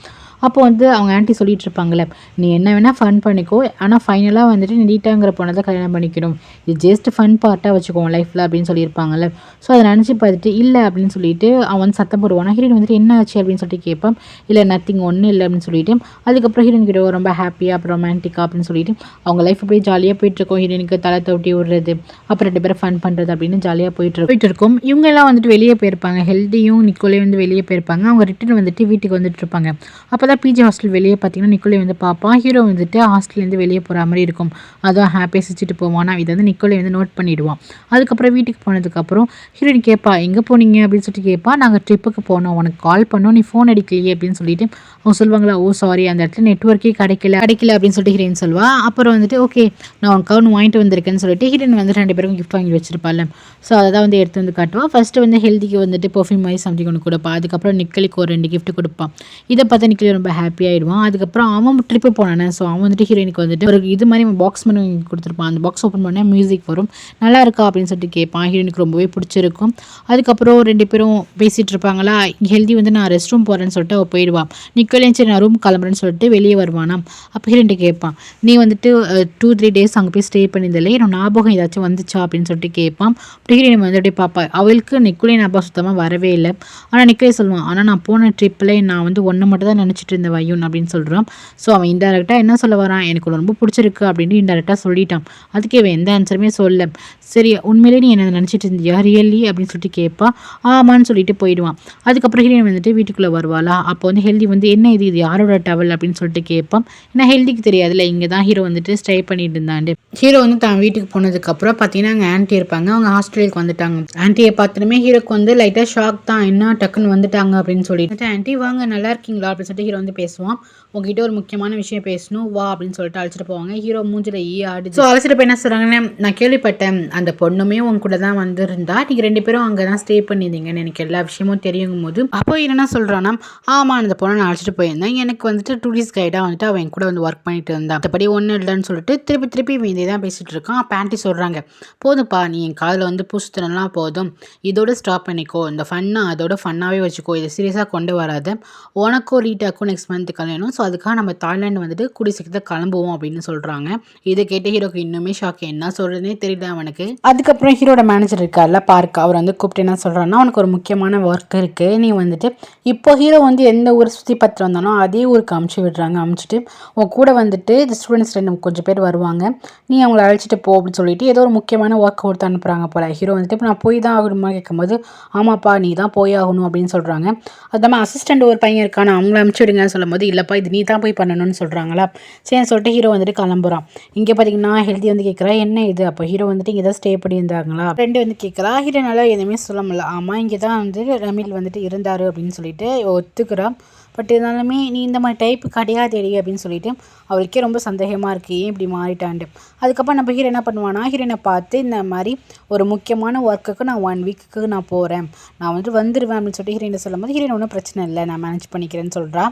அப்போ வந்து அவங்க ஆன்ட்டி சொல்லிட்டு இருப்பாங்களே, நீ என்ன வேணால் ஃபன் பண்ணிக்கோ, ஆனால் ஃபைனலாக வந்துட்டு நீ நீட்டாங்கிற பொண்ணை தான் கல்யாணம் பண்ணிக்கணும், இது ஜஸ்ட் ஃபன் பார்ட்டாக வச்சுக்கோ லைஃப்பில் அப்படின்னு சொல்லியிருப்பாங்கல்ல. ஸோ அதை நினச்சி பார்த்துட்டு இல்லை அப்படின்னு சொல்லிட்டு அவன் வந்து சத்தம் போடுவானா. ஹீரோயின் வந்துட்டு என்ன ஆச்சு அப்படின்னு சொல்லிட்டு கேட்பான். இல்லை நத்திங் ஒன்றும் இல்லை அப்படின்னு சொல்லிட்டு அதுக்கப்புறம் ஹீரோயின் கிட்ட ரொம்ப ஹாப்பியாக அப்புறம் ரொமான்டிக்காக அப்படின்னு சொல்லிட்டு அவங்க லைஃப் அப்படியே ஜாலியாக போயிட்டுருக்கோம். ஹீரோயினுக்கு தலை தொட்டி விடுறது அப்புறம் 2 பேரும் ஃபன் பண்ணுறது அப்படின்னு ஜாலியாக போயிட்டு இருக்கும். இவங்க எல்லாம் வந்துட்டு வெளியே போயிருப்பாங்க. ஹெல்தியும் நிக்கோலையும் வந்து வெளியே போயிருப்பாங்க. அவங்க ரிட்டர்ன் வந்துட்டு வீட்டுக்கு வந்துட்டு இருப்பாங்க. அப்போ பிஜி ஹாஸ்டல் வெளியே பார்த்தீங்கன்னா நிக்கோலே வந்து பார்ப்பான். ஹீரோ வந்துட்டு ஹாஸ்டல்லேருந்து வெளியே போகிற மாதிரி இருக்கும். அதான் ஹாப்பியாக சிரிச்சிட்டு போவான். இதை வந்து நிக்கோலே வந்து நோட் பண்ணிவிடுவான். அதுக்கப்புறம் வீட்டுக்கு போனதுக்கப்புறம் ஹீரோயின் கேட்பா எங்கே போனீங்க அப்படின்னு சொல்லிட்டு கேட்பா. நாங்கள் ட்ரிப்புக்கு போனோம், உனக்கு கால் பண்ணோம், நீ ஃபோன் அடிக்கலையே அப்படின்னு சொல்லிட்டு அவங்க சொல்லுவாங்களா. ஓ சாரி, அந்த இடத்துல நெட்ஒர்க்கே கிடைக்கல அப்படின்னு சொல்லிட்டு ஹீரோயின் சொல்லுவா. அப்புறம் வந்துட்டு ஓகே நான் உனக்கு ஒன்று வாங்கிட்டு வந்திருக்கேன்னு சொல்லிட்டு ஹீரோயின் வந்து 2 பேருக்கும் கிஃப்ட் வாங்கி வச்சிருப்பாள். ஸோ அதை தான் வந்து எடுத்து வந்து காட்டுவான். ஃபஸ்ட்டு வந்து ஹெல்திக்கு வந்துட்டு பர்ஃப்யூம் மாதிரி சம்திங் ஒன்று கொடுப்பா. அதுக்கப்புறம் நிக்கலுக்கு ஒரு 2 கிஃப்ட் கொடுப்பான். இதை பார்த்தா நிக்கலி ரொம்ப ஹாப்பி ஆகிடுவான். அதுக்கப்புறம் அவன் ட்ரிப்பு போனானே. ஸோ அவன் வந்துட்டு ஹீரோயினுக்கு வந்துட்டு ஒரு இது மாதிரி பாக்ஸ் பண்ணி கொடுத்துருப்பான். அந்த பாக்ஸ் ஓப்பன் பண்ணால் மியூசிக் வரும். நல்லா இருக்கா அப்படின்னு சொல்லிட்டு கேட்பான். ஹீரோயினுக்கு ரொம்பவே பிடிச்சிருக்கும். அதுக்கப்புறம் 2 பேரும் பேசிகிட்டு இருப்பாங்களா. ஹெல்தி வந்து நான் ரெஸ்ட் ரூம் போகிறேன்னு சொல்லிட்டு அவள் போயிடுவான். நிக்கோலையும் சரி நான் ரூம் கிளம்புறேன்னு சொல்லிட்டு வெளியே வருவானா. அப்போ ஹீரோயின்ட்டு கேட்பான், நீ வந்துட்டு 2-3 days அங்கே போய் ஸ்டே பண்ணியிருந்தாலே என்னோட ஞாபகம் ஏதாச்சும் வந்துச்சா அப்படின்னு சொல்லிட்டு கேட்பான். அப்படி ஹீரோயின் வந்து அப்படியே பார்ப்பா. அவளுக்கு நிக்கோலை ஞாபகம் சுத்தமாக வரவே இல்லை. ஆனால் நிக்கோலை சொல்லுவான், ஆனால் நான் போன ட்ரிப்பில் நான் வந்து ஒன்றை மட்டும் தான் நினச்சிட்டு இருந்த வயுன் அப்படின்னு சொல்கிறான். ஸோ அவன் இன்டெரக்டாக என்ன சொல்ல வரான், எனக்கு ரொம்ப பிடிச்சிருக்கு அப்படின்னு இன்டெரக்டாக சொல்லிட்டான். அதுக்கு அவன் எந்த ஆன்சருமே சொல்ல. சரி உண்மையிலே நீ என்ன நினச்சிட்டு இருந்தியா ரியலி அப்படின்னு சொல்லிட்டு கேட்பா. ஆமான்னு சொல்லிட்டு போயிடுவான். அதுக்கப்புறம் ஹீரோயின் வந்துட்டு வீட்டுக்குள்ளே வருவாளா. அப்போ வந்து ஹெல்தி வந்து என்ன இது யாரோட டவல் அப்படின்னு சொல்லிட்டு கேட்பான். ஏன்னா ஹெல்திக்கு தெரியாதுல்ல இங்கே தான் ஹீரோ வந்துட்டு ஸ்டே பண்ணிட்டு இருந்தாண்டு. ஹீரோ வந்து தான் வீட்டுக்கு போனதுக்கப்புறம் பார்த்தீங்கன்னா அங்கே ஆன்ட்டி இருப்பாங்க. அவங்க ஹாஸ்டலுக்கு வந்துட்டாங்க. ஆன்ட்டியை பார்த்துட்டுமே ஹீரோக்கு வந்து லைட்டாக ஷாக் தான், என்ன டக்குன்னு வந்துட்டாங்க அப்படின்னு சொல்லிட்டு. ஆன்ட்டி வாங்க நல்லா இருக்கீங்களா அப்படின்னு சொல்லிட்டு ஹீரோ வந்து பேசுவான். உங்ககிட்ட ஒரு முக்கியமான விஷயம் பேசணும் வா அப்படின்னு சொல்லிட்டு அழைச்சிட்டு போவாங்க. ஹீரோ மூஞ்சில் ஆடு. ஸோ அழைச்சிட்டு போய் என்ன சொல்கிறாங்கன்னா, நான் கேள்விப்பட்டேன் அந்த பொண்ணுமே உங்க கூட தான் வந்திருந்தா, நீங்கள் 2 பேரும் அங்கே தான் ஸ்டே பண்ணியிருந்தீங்கன்னு எனக்கு எல்லா விஷயமும் தெரியுங்கும் போது அப்போ என்ன சொல்கிறான்னா, ஆமாம் அந்த பொண்ணை நான் அழைச்சிட்டு போயிருந்தேன், எனக்கு வந்துட்டு டூரிஸ்ட் கைடாக வந்துட்டு அவன் என் கூட வந்து ஒர்க் பண்ணிட்டு இருந்தான், மற்றபடி ஒன்றும் இல்லைன்னு சொல்லிட்டு திருப்பி இதே தான் பேசிகிட்டு இருக்கான். அப்போ ஆன்ட்டி சொல்கிறாங்க, போதும்ப்பா நீ என் காதில் வந்து பூசுத்தனலாம் போதும், இதோட ஸ்டாப் பண்ணிக்கோ, இந்த ஃபன்னா அதோட ஃபன்னாகவே வச்சுக்கோ, இதை சீரியஸாக கொண்டு வராத, உனக்கும் ரீட்டாக்கும் நெக்ஸ்ட் மந்த் கல்யாணம், ஸோ அதுக்காக நம்ம தாய்லாந்து வந்துட்டு கூடிய சீக்கிரத்தை கிளம்புவோம் அப்படின்னு சொல்கிறாங்க. இதை கேட்டு ஹீரோக்கு இன்னுமே ஷாக், என்ன சொல்கிறதுனே தெரியல அவனுக்கு. அதுக்கப்புறம் ஹீரோட மேனேஜர் இருக்கார்ல பார்க், அவர் வந்து கூப்பிட்டு என்ன சொல்கிறான்னா, அவனுக்கு ஒரு முக்கியமான ஒர்க் இருக்குது, நீ வந்துட்டு இப்போ ஹீரோ வந்து எந்த ஊர் சுற்றி பார்த்து வந்தானோ அதே ஊருக்கு அமுச்சு விடுறாங்க. அமுச்சிட்டு உன் கூட வந்துட்டு இந்த ஸ்டூடெண்ட்ஸ் 2 கொஞ்சம் பேர் வருவாங்க, நீ அவங்கள அழைச்சிட்டு போ அப்படின்னு சொல்லிட்டு ஏதோ ஒரு முக்கியமான ஒர்க் கொடுத்து அனுப்புகிறாங்க போல. ஹீரோ வந்துட்டு இப்போ நான் போய் தான் ஆகணுமா கேட்கும்போது, ஆமாப்பா நீ தான் போய் ஆகணும் அப்படின்னு சொல்கிறாங்க. அது நம்ம அசிஸ்டண்ட் ஒரு பையன் இருக்கான அவங்கள அமுச்சு விடுங்கன்னு சொல்லும்போது, இல்லைப்பா இது நீ தான் போய் பண்ணணும்னு சொல்கிறாங்களா. சரி சொல்லிட்டு ஹீரோ வந்துட்டு கிளம்புறான். இங்கே பார்த்தீங்கன்னா ஹெல்தி வந்து கேட்குறா என்ன இது. அப்போ ஹீரோ வந்துட்டு இங்கே தான் ஸ்டே பண்ணியிருந்தாங்களா. ஃப்ரெண்டு வந்து கேட்குறா. ஹீரோனால எதுவுமே சொல்ல முடியல. ஆமாம் இங்கே தான் வந்து ரமில் வந்துட்டு இருந்தார் அப்படின்னு சொல்லிட்டு ஒத்துக்கிறா. பட் இருந்தாலுமே நீ இந்த மாதிரி டைப்பு கிடையாதேடி அப்படின்னு சொல்லிட்டு அவளுக்கே ரொம்ப சந்தேகமாக இருக்குது, ஏன் இப்படி மாறிட்டான்ட்டு. அதுக்கப்புறம் நம்ம ஹீரோ என்ன பண்ணுவானா, ஹீரோயினை பார்த்து இந்த மாதிரி ஒரு முக்கியமான ஒர்க்குக்கு நான் 1 வீக்குக்கு நான் போகிறேன், நான் வந்துடுவேன் அப்படின்னு சொல்லிட்டு ஹீரோயினை சொல்லும்போது ஹீரோயின் ஒன்றும் பிரச்சனை இல்லை, நான் மேனேஜ் பண்ணிக்கிறேன்னு சொல்கிறா.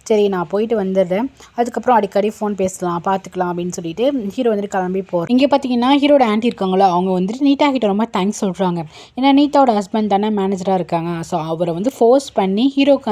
சரி நான் போயிட்டு வந்துடுறேன், அதுக்கப்புறம் அடிக்கடி ஃபோன் பேசலாம் பார்த்துக்கலாம் அப்படின்னு சொல்லிட்டு ஹீரோ கிளம்பி போகிறேன். இங்கே பார்த்தீங்கன்னா ஹீரோட ஆண்டி இருக்காங்களோ அவங்க நீதா கிட்ட ரொம்ப தேங்க்ஸ் சொல்கிறாங்க. ஏன்னா நீதாவோட ஹஸ்பண்ட் தானே மேனேஜராக இருக்காங்க. ஸோ அவரை ஃபோர்ஸ் பண்ணி ஹீரோக்கு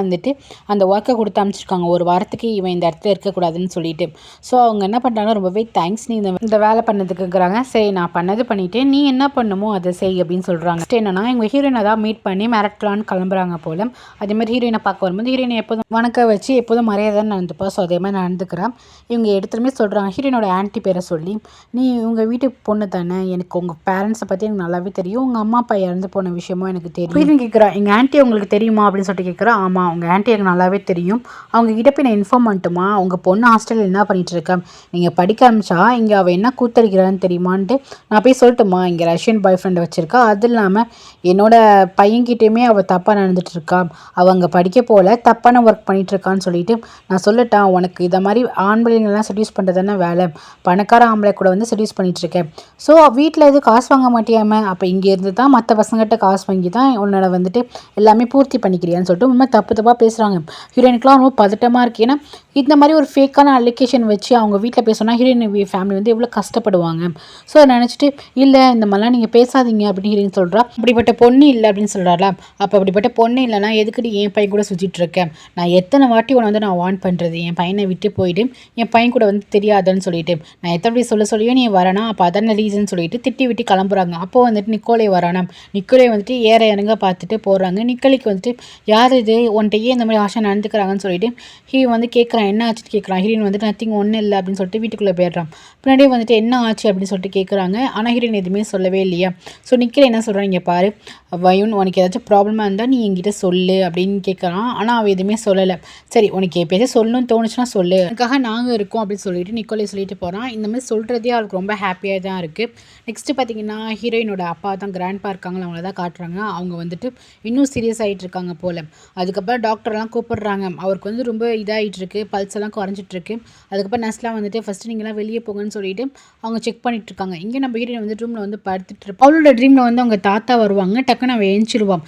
அந்த ஒர்க்கை கொடுத்து அமைச்சிருக்காங்க, ஒரு வாரத்துக்கு இவன் இந்த இடத்துல இருக்கக்கூடாதுன்னு சொல்லிட்டு. ஸோ அவங்க என்ன பண்ணுறாங்கன்னா ரொம்பவே தேங்க்ஸ் நீ இந்த வேலை பண்ணதுக்குங்கிறாங்க. சரி நான் பண்ணது பண்ணிவிட்டேன், நீ என்ன பண்ணுமோ அதை செய் அப்படின்னு சொல்கிறாங்க. என்னன்னா இவங்க ஹீரோயினை தான் மீட் பண்ணி மிரட்டலான்னு கிளம்புறாங்க போல. அதேமாதிரி ஹீரோயினை பார்க்க வரும்போது ஹீரோயினை எப்போதும் வணக்க வச்சு எப்போதும் மரியாதை நடந்துப்பா. ஸோ அதே மாதிரி நடந்துக்கிறான். இவங்க எடுத்துமே சொல்கிறாங்க, ஹீரோயினோட ஆன்ட்டி பேரை சொல்லி, நீ உங்கள் வீட்டுக்கு பொண்ணு தானே, எனக்கு உங்கள் பேரண்ட்ஸை பற்றி எனக்கு நல்லாவே தெரியும், உங்கள் அம்மா அப்பா இறந்து போன விஷயமும் எனக்கு தெரியும். ஹீரோயின் கேட்குறா, எங்கள் ஆன்ட்டி உங்களுக்கு தெரியுமா அப்படின்னு சொல்லிட்டு கேட்குறா. ஆமாம் உங்கள் ஆன்ட்டி எனக்கு நல்லாவே தெரியும், அவங்க கிட்ட போய் நான் இன்ஃபார்ம் பண்ணிட்டுமா, உங்கள் பொண்ணு ஹாஸ்டலில் என்ன பண்ணிட்டு இருக்கேன், நீங்கள் படிக்க ஆரம்பிச்சா இங்கே அவள் என்ன கூத்தடிக்கிறான்னு தெரியுமான்ட்டு நான் போய் சொல்லட்டுமா, இங்கே ரஷ்யன் பாய் ஃப்ரெண்டை வச்சுருக்கா, அது இல்லாமல் என்னோட பையன்கிட்டையுமே அவள் தப்பாக நடந்துட்டு இருக்கா, அவள் அங்கே படிக்க போல தப்பான ஒர்க் பண்ணிட்டு இருக்கான்னு சொல்லிட்டு நான் சொல்லட்டான், உனக்கு இதை மாதிரி ஆம்பளைங்கள்லாம் செடியூஸ் பண்ணுறதுன்னா வேலை, பணக்கார ஆம்பளை கூட செடியூஸ் பண்ணிகிட்ருக்கேன், ஸோ வீட்டில் எதுவும் காசு வாங்க மாட்டியாம, அப்போ இங்கே இருந்து தான் மற்ற பசங்கிட்ட காசு வாங்கி தான் உன்னோட எல்லாமே பூர்த்தி பண்ணிக்கிறியான்னு சொல்லிட்டு ரொம்ப தப்பாக பேசுகிறாங்க. ஹீரோயினுக்குலாம் ரொம்ப பதட்டமாக இருக்குது. ஏன்னா இந்த மாதிரி ஒரு ஃபேக்கான அலிகேஷன் வச்சு அவங்க வீட்டில் பேசணும்னா ஹீரோயின் ஃபேமிலி எவ்வளோ கஷ்டப்படுவாங்க. ஸோ அதை நினச்சிட்டு இல்லை இந்த மாதிரிலாம் நீங்கள் பேசாதீங்க அப்படின்னு ஹீரோயின் சொல்கிறா. அப்படிப்பட்ட பொண்ணு இல்லை அப்படின்னு சொல்கிறாளா. அப்போ அப்படிப்பட்ட பொண்ணு இல்லைனா எதுக்குடி என் பையன் கூட சுற்றிட்டு இருக்கேன், நான் எத்தனை வாட்டி உன்னை நான் வார்ன் பண்ணுறது, என் பையனை விட்டு போயிட்டு என் பையன் கூட தெரியாதுன்னு சொல்லிட்டு நான் எத்தனை சொல்லியோ நீ வரனா, அப்போ அதான ரீசன் சொல்லிட்டு திட்டி விட்டு கிளம்புறாங்க. அப்போது நிக்கோலே வரானா, நிக்கோலே ஏற இறங்க பார்த்துட்டு போகிறாங்க. நிக்கோலிக்கு யார் இது உன்ட்டையே இந்த மாதிரி ஆஷா நடந்துக்கிறாங்கன்னு சொல்லிட்டு கேட்குறான், என்ன ஆச்சுன்னு கேட்குறான். ஹீரோயின் நத்திங் ஒன்றும் இல்லை அப்படின்னு சொல்லிட்டு வீட்டுக்குள்ளே போயிடுறான். பின்னாடியே என்ன ஆச்சு அப்படின்னு சொல்லிட்டு கேட்குறாங்க. ஆனால் ஹீரோயின் எதுவுமே சொல்லவே இல்லையா. ஸோ நிக்கோலே என்ன சொல்கிறான், இங்கே பாரு வயுன், உனக்கு ஏதாச்சும் ப்ராப்ளமாக இருந்தால் நீ என்கிட்ட சொல்லு அப்படின்னு கேட்குறான். ஆனால் அவள் எதுவுமே சொல்லலை. சரி உனக்கு எப்பயாச்சும் சொல்லணும்னு தோணுச்சுன்னா சொல்லு, அதுக்காக நாங்கள் இருக்கோம் அப்படின்னு சொல்லிட்டு நிக்கோலே சொல்லிட்டு போகிறான். இந்த மாதிரி சொல்கிறதே அவளுக்கு ரொம்ப ஹாப்பியாக தான் இருக்குது. நெக்ஸ்ட்டு பார்த்தீங்கன்னா ஹீரோயினோட அப்பா தான் கிராண்ட்பா இருக்காங்களா, அவங்கள தான் காட்டுறாங்க. அவங்க இன்னும் சீரியஸ் ஆகிட்டு இருக்காங்க போல். அதுக்கப்புறம் டாக்டர்லாம் கூப்பிடுறாங்க. அவருக்கு ரொம்ப இதாகிட்டுருக்கு, பல்ஸ் எல்லாம் குறைஞ்சிட்ருக்கு. அதுக்கப்புறம் நர்ஸ்லாம் ஃபஸ்ட்டு நீங்களாம் வெளியே போங்கன்னு சொல்லிட்டு அவங்க செக் பண்ணிட்டு இருக்காங்க. இங்கே நம்ம ஹீரோயின் ரூமில் படுத்துட்டு இருப்போம். அவளோட ட்ரீமில் அவங்க தாத்தா வருவாங்க. டக்குன்னு அவன் ஏஞ்சிருவான்.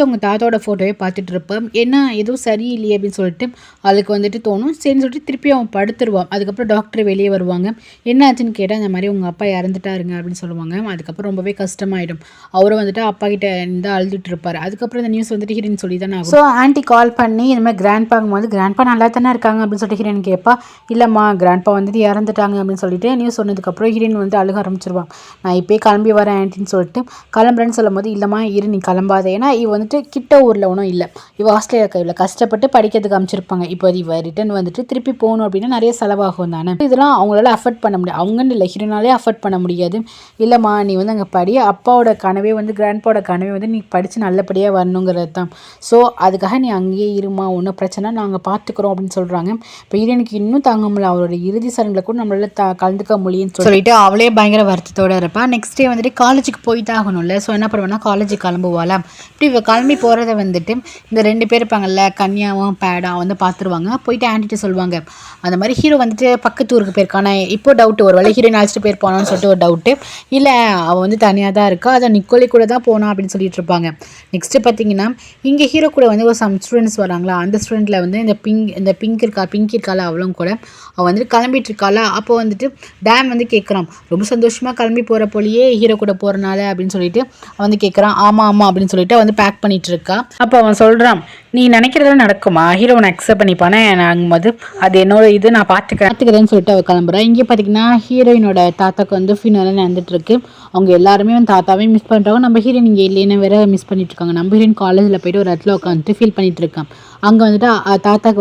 அவங்க தாத்தாவோட ஃபோட்டோவே பார்த்துட்டு இருப்பான். ஏன்னா எதுவும் சரியில்லையே அப்படின்னு சொல்லிட்டு அவளுக்கு தோணும். சரின்னு சொல்லிட்டு திருப்பி அவன் படுத்துருவான். அதுக்கப்புறம் டாக்டர் வெளியே வருவாங்க. என்ன ஆச்சுன்னு கேட்டால் இந்த மாதிரி உங்கள் அப்பா இறந்துட்டாருங்க அப்படின்னு சொல்லுவாங்க. அதுக்கப்புறம் ரொம்பவே கஷ்டமாயிடும். அவரும் அப்பா கிட்ட இருந்து அழுதுட்டு இருப்பார். அதுக்கப்புறம் இந்த நியூஸ் ஹீரோயின் சொல்லி தானே ஆகும். ஸோ ஆன்ட்டி கால் பண்ணி இந்த மாதிரி கிராண்ட்பாங்க கிராண்ட்பா நல்லா தானே இருக்காங்க அப்படின்னு சொல்லிட்டு ஹீரோயின் கேட்பா. இல்லைம்மா கிராண்ட்பா இறந்துட்டாங்க அப்படின்னு சொல்லிட்டு நியூஸ் சொன்னதுக்கப்புறம் ஹீரோயின் அழுக ஆரம்பிச்சிருவான். நான் இப்போயே கிளம்பி வரேன் ஆன்ட்டின்னு சொல்லிட்டு கிளம்புறேன்னு சொல்லும் போது இல்லைம்மா இரு நீ கிளம்பாத, ஏன்னா இவ கிட்ட ஊரில் ஒன்றும் இல்லை, இவ ஆஸ்திரேலியா கையில் கஷ்டப்பட்டு படிக்கிறதுக்கு அமைச்சிருப்பாங்க. இப்போ இவ ரிட்டன் திருப்பி போகணும் அப்படின்னா நிறைய செலவாகும் தானே. இதெல்லாம் அவங்களால அஃபோர்ட் பண்ண முடியாது, அவங்கன்னு இல்லை ஹீரோனாலே அஃபோர்ட் பண்ண முடியாது. இல்லைம்மா நீ அங்கே படி, அப்பாவோட கனவே கிராண்ட்பாவோட கனவே நீ படித்து நல்லபடியாக வரணுங்கிறது தான். ஸோ அதுக்காக நீ அங்கேயே இருமா, ஒன்றும் பிரச்சனை நாங்கள் பார்த்துக்குறோம் அப்படின்னு சொல்கிறாங்க. இப்போ ஹீரோனுக்கு இன்னும் தாங்க முடியல, அவரோட இறுதி சடங்குல கூட நம்மளால கலந்துக்க முடியும்னு சொல்லிட்டு அவளே பயங்கர வருத்தத்தோடு இருப்பாள். நெக்ஸ்ட் டே காலேஜுக்கு போய் தான் ஆகணும்ல. ஸோ என்ன பண்ணுவேன்னா காலேஜுக்கு கிளம்புவாளா. இப்படி இவ கிளம்பி போகிறத இந்த 2 பேர் இருப்பாங்கல்ல கன்யாவும் பேடா பார்த்துருவாங்க. போயிட்டு ஆன்ட்டிட்டு சொல்லுவாங்க அந்த மாதிரி ஹீரோ பக்கத்து ஊருக்கு போயிருக்கானா. இப்போ டவுட்டு ஒரு வேளை ஹீரோயின் அழைச்சிட்டு போயிருப்பானான்னு சொல்லிட்டு ஒரு டவுட்டு. இல்லை அவள் தனியாக தான் இருக்கா, அதை நிக்கோலி கூட தான் போனா அப்படின்னு சொல்லிட்டு இருப்பாங்க. நெக்ஸ்ட்டு பார்த்தீங்கன்னா இங்கே ஹீரோ கூட ஒரு சம் ஸ்டூடெண்ட்ஸ் வராங்களா. அந்த ஸ்டூடெண்ட்டில் இந்த பிங்க் இருக்காள் அவளும் கூட அவள் கிளம்பிட்டு இருக்காளா. அப்போ டேம் கேட்குறான், ரொம்ப சந்தோஷமாக கிளம்பி போகிற போலியே ஹீரோ கூட போகிறனால அப்படின்னு சொல்லிட்டு கேட்குறான். ஆமாம் அப்படின்னு சொல்லிட்டு பேக் பண்ணிட்டு இருக்கா. அப்போ அவன் சொல்கிறான், நீ நினைக்கிறதெல்லாம் நடக்குமா, ஹீரோனை அக்செப்ட் பண்ணிப்பானே நாங்கும்போது அது என்னோட இது நான் பார்த்துக்கிறேன்னு சொல்லிட்டு அவள் கிளம்புறான். இங்கே பார்த்தீங்கன்னா ஹீரோயினோட தாத்தாக்கு ஃபியூனரல் நடந்துட்டுருக்கு. அவங்க எல்லாருமே தாத்தாவே மிஸ் பண்ணுறாங்க. நம்ம ஹீரோயின் இங்கே இல்லைன்னு வேற மிஸ் பண்ணிட்டு இருக்காங்க. நம்ம ஹீரோயின் காலேஜில் போயிட்டு ஒரு இடத்துல உட்காந்துட்டு ஃபீல் பண்ணிட்டு இருக்கான். அங்கே தாத்தாக்கு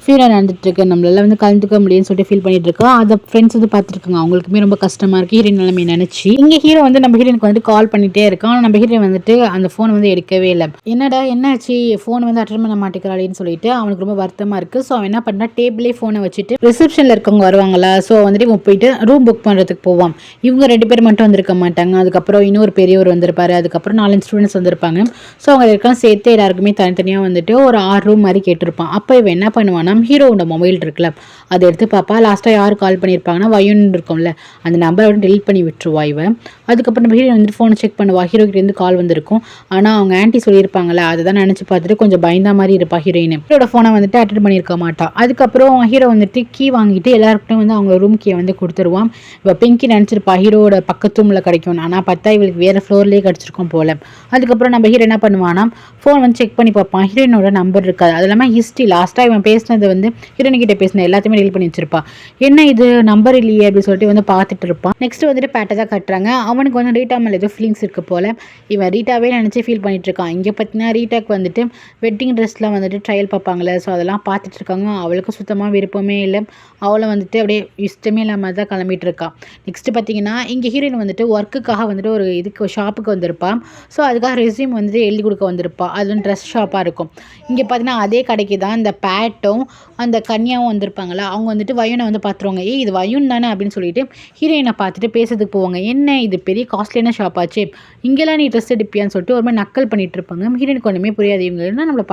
ஃபீலாக நடந்துட்டுருக்கு, நம்மளால வந்து கலந்துக்க முடியும்னு சொல்லிட்டு ஃபீல் பண்ணிட்டு இருக்கா. அதை ஃப்ரெண்ட்ஸ் வந்து பார்த்துருக்காங்க. அவங்களுக்குமே ரொம்ப கஷ்டமாக இருக்குது ஹீரோயின் நிலைமை நினச்சி. இங்கே ஹீரோ வந்து நம்ம ஹீரோயினுக்கு வந்து கால் பண்ணிகிட்டே இருக்கான். நம்ம ஹீரோயின் வந்துட்டு அந்த ஃபோன் வந்து எடுக்கவே இல்லை. என்னடா என்னாச்சு, ஃபோன் வந்து அட்டன் பண்ண மாட்டேங்கிறாளேன்னு சொல்லிட்டு அவனுக்கு ரொம்ப வருத்தமாக இருக்குது. ஸோ அவன் என்ன பண்ணுறா, டேபிளே ஃபோனை வச்சுட்டு ரிசப்ஷனில் இருக்கவங்க வருவாங்களா, ஸோ வந்துட்டு இவன் போயிட்டு ரூம் புக் பண்ணுறதுக்கு போவான். இவங்க 2 பேர் மட்டும் வந்திருக்க மாட்டாங்க. அதுக்கப்புறம் இன்னொரு பெரியவர் வந்திருப்பாரு. அதுக்கப்புறம் 4 ஸ்டூடெண்ட்ஸ் வந்திருப்பாங்க. ஸோ அவங்க இருக்கலாம் சேர்த்து எல்லாருக்குமே தனித்தனியாக வந்துட்டு ஒரு 6 ரூம் மாதிரி கேட்டிருப்பான். அப்போ இவன் என்ன பண்ணுவானா, ஹீரோவோட மொபைல் இருக்குல்ல, அதை எடுத்து பார்ப்பா. லாஸ்ட்டாக யார் கால் பண்ணியிருப்பாங்கன்னா வயுன்னு இருக்கும்ல, அந்த நம்பரை வந்து டெலிட் பண்ணி விட்டுருவா இவன். அதுக்கப்புறம் நம்ம ஹீரோ வந்துட்டு ஃபோனை செக் பண்ணுவா. ஹீரோக்கிட்டேருந்து கால் வந்திருக்கும். ஆனால் அவங்க ஆன்ட்டி சொல்லியிருப்பாங்களே, அதை தான் நினச்சி பார்த்துட்டு கொஞ்சம் பயந்த மாதிரி இருப்பா ஹீரோயின். ஹீரோட ஃபோனை வந்துட்டு அட்டென்ட் பண்ணியிருக்க மாட்டா. அதுக்கப்புறம் ஹீரோ வந்துட்டு கீ வாங்கிட்டு எல்லாருக்கிட்டும் வந்து அவங்க ரூம் கீயை வந்து கொடுத்துருவான். இப்போ பிங்கி நினச்சிருப்பா ஹீரோட பக்கத்து ரூமில் கிடைக்கும். ஆனால் பார்த்தா இவளுக்கு வேறு ஃப்ளோர்லேயே கிடச்சிருக்கும் போல். அதுக்கப்புறம் நம்ம ஹீரோ என்ன பண்ணுவானா, ஃபோன் வந்து செக் பண்ணி பார்ப்பான். ஹீரோயினோட நம்பர் இருக்காது. அது இல்லாமல் ஹிஸ்ட்ரி லாஸ்ட்டாக இவன் பேசினது வந்து ஹீரோயின்கிட்ட பேசின எல்லாத்தையுமே டெலிட் பண்ணி வச்சிருப்பா. என்ன இது நம்பர் இல்லையே அப்படின்னு சொல்லிட்டு வந்து பார்த்துட்டு இருப்பான். நெக்ஸ்ட் வந்துட்டு பேட்டை தான் கட்டுறாங்க. அவனுக்கு வந்து ரீட்டா மேலே ஏதோ ஃபீலிங்ஸ் இருக்குது போல். இவன் ரீட்டாவே நினச்சி ஃபீல் பண்ணிட்டு இருக்கான். இங்கே பார்த்தீங்கன்னா ரீட்டாக்கு வந்துட்டு வெட்டிங் ட்ரெஸ்லாம் வந்துட்டு ட்ரையல் பார்ப்பாங்களே, ஸோ அதெல்லாம் பார்த்துட்டு இருக்காங்க. அவளுக்கு சுத்தமாக விருப்பமே இல்லை. அவளை வந்துட்டு அப்படியே இஷ்டமே இல்லாமல் தான் கிளம்பிட்டு இருக்கா. நெக்ஸ்ட் பார்த்தீங்கன்னா இங்கே ஹீரோயின் வந்துட்டு ஒர்க்குக்காக வந்துட்டு ஒரு இதுக்கு ஷாப்புக்கு வந்திருப்பான். ஸோ அதுக்காக ரெஸ்யூம் வந்துட்டு எழுதி கொடுக்க வந்திருப்பா. அது வந்து ட்ரெஸ் ஷாப்பாக இருக்கும். இங்கே பார்த்தீங்கன்னா அதே கடைக்கு தான் இந்த பேட்டும் அந்த கன்யாவும் வந்திருப்பாங்களா, அவங்க வந்துட்டு வயுனை வந்து பார்த்துருவாங்க. இது வயுன் தானே அப்படின்னு சொல்லிட்டு ஹீரோயினை பார்த்துட்டு பேசுறதுக்கு போவாங்க. என்ன இது பெரிய காஸ்ட்லியான ஷாப் ஆச்சு, இங்கெல்லாம் நீ ட்ரெஸ் எடுப்பியான்னு சொல்லிட்டு ஒரு மாதிரி நக்கல் பண்ணிட்டு இருப்பாங்க. ஹீரோயினுக்கு ஒன்றுமே புரியாது. இவங்க என்ன நம்மளை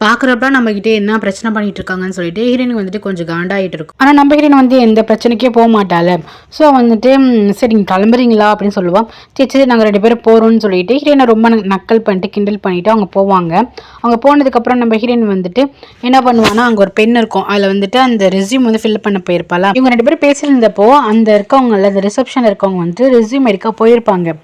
பார்க்குறப்ப நம்மகிட்ட என்ன பிரச்சனை பண்ணிட்டு இருக்காங்கன்னு சொல்லிட்டு ஹீரோயினுக்கு வந்துட்டு கொஞ்சம் காண்டாகிட்டு இருக்கும். ஆனால் நம்ம ஹீரோயின் வந்து எந்த பிரச்சனைக்கே போக மாட்டாள். ஸோ வந்துட்டு சரி நீங்கள் கிளம்புறீங்களா அப்படின்னு சொல்லுவான். சரி நாங்கள் 2 பேரும் போகிறோம்னு சொல்லிட்டு ஹீரோயினை ரொம்ப நக்கல் பண்ணிட்டு கிண்டல் பண்ணிட்டு அவங்க போவாங்க. அவங்க போனதுக்கப்புறம் நம்ம ஹீரோயின் வந்துட்டு என்ன பண்ணுவான்னா, அங்கே ஒரு பெண் இருக்கும். அதில் வந்துட்டு அந்த ரெஸ்யூம் வந்து ஃபில் பண்ண போயிருப்பாளா. இவங்க 2 பேரும் பேசியிருந்தப்போ அந்த இருக்கவங்கள அந்த ரிசப்ஷனில் இருக்கவங்க வந்துட்டு ரெஸ்யூம் எடுக்க போயிருப்பாங்க.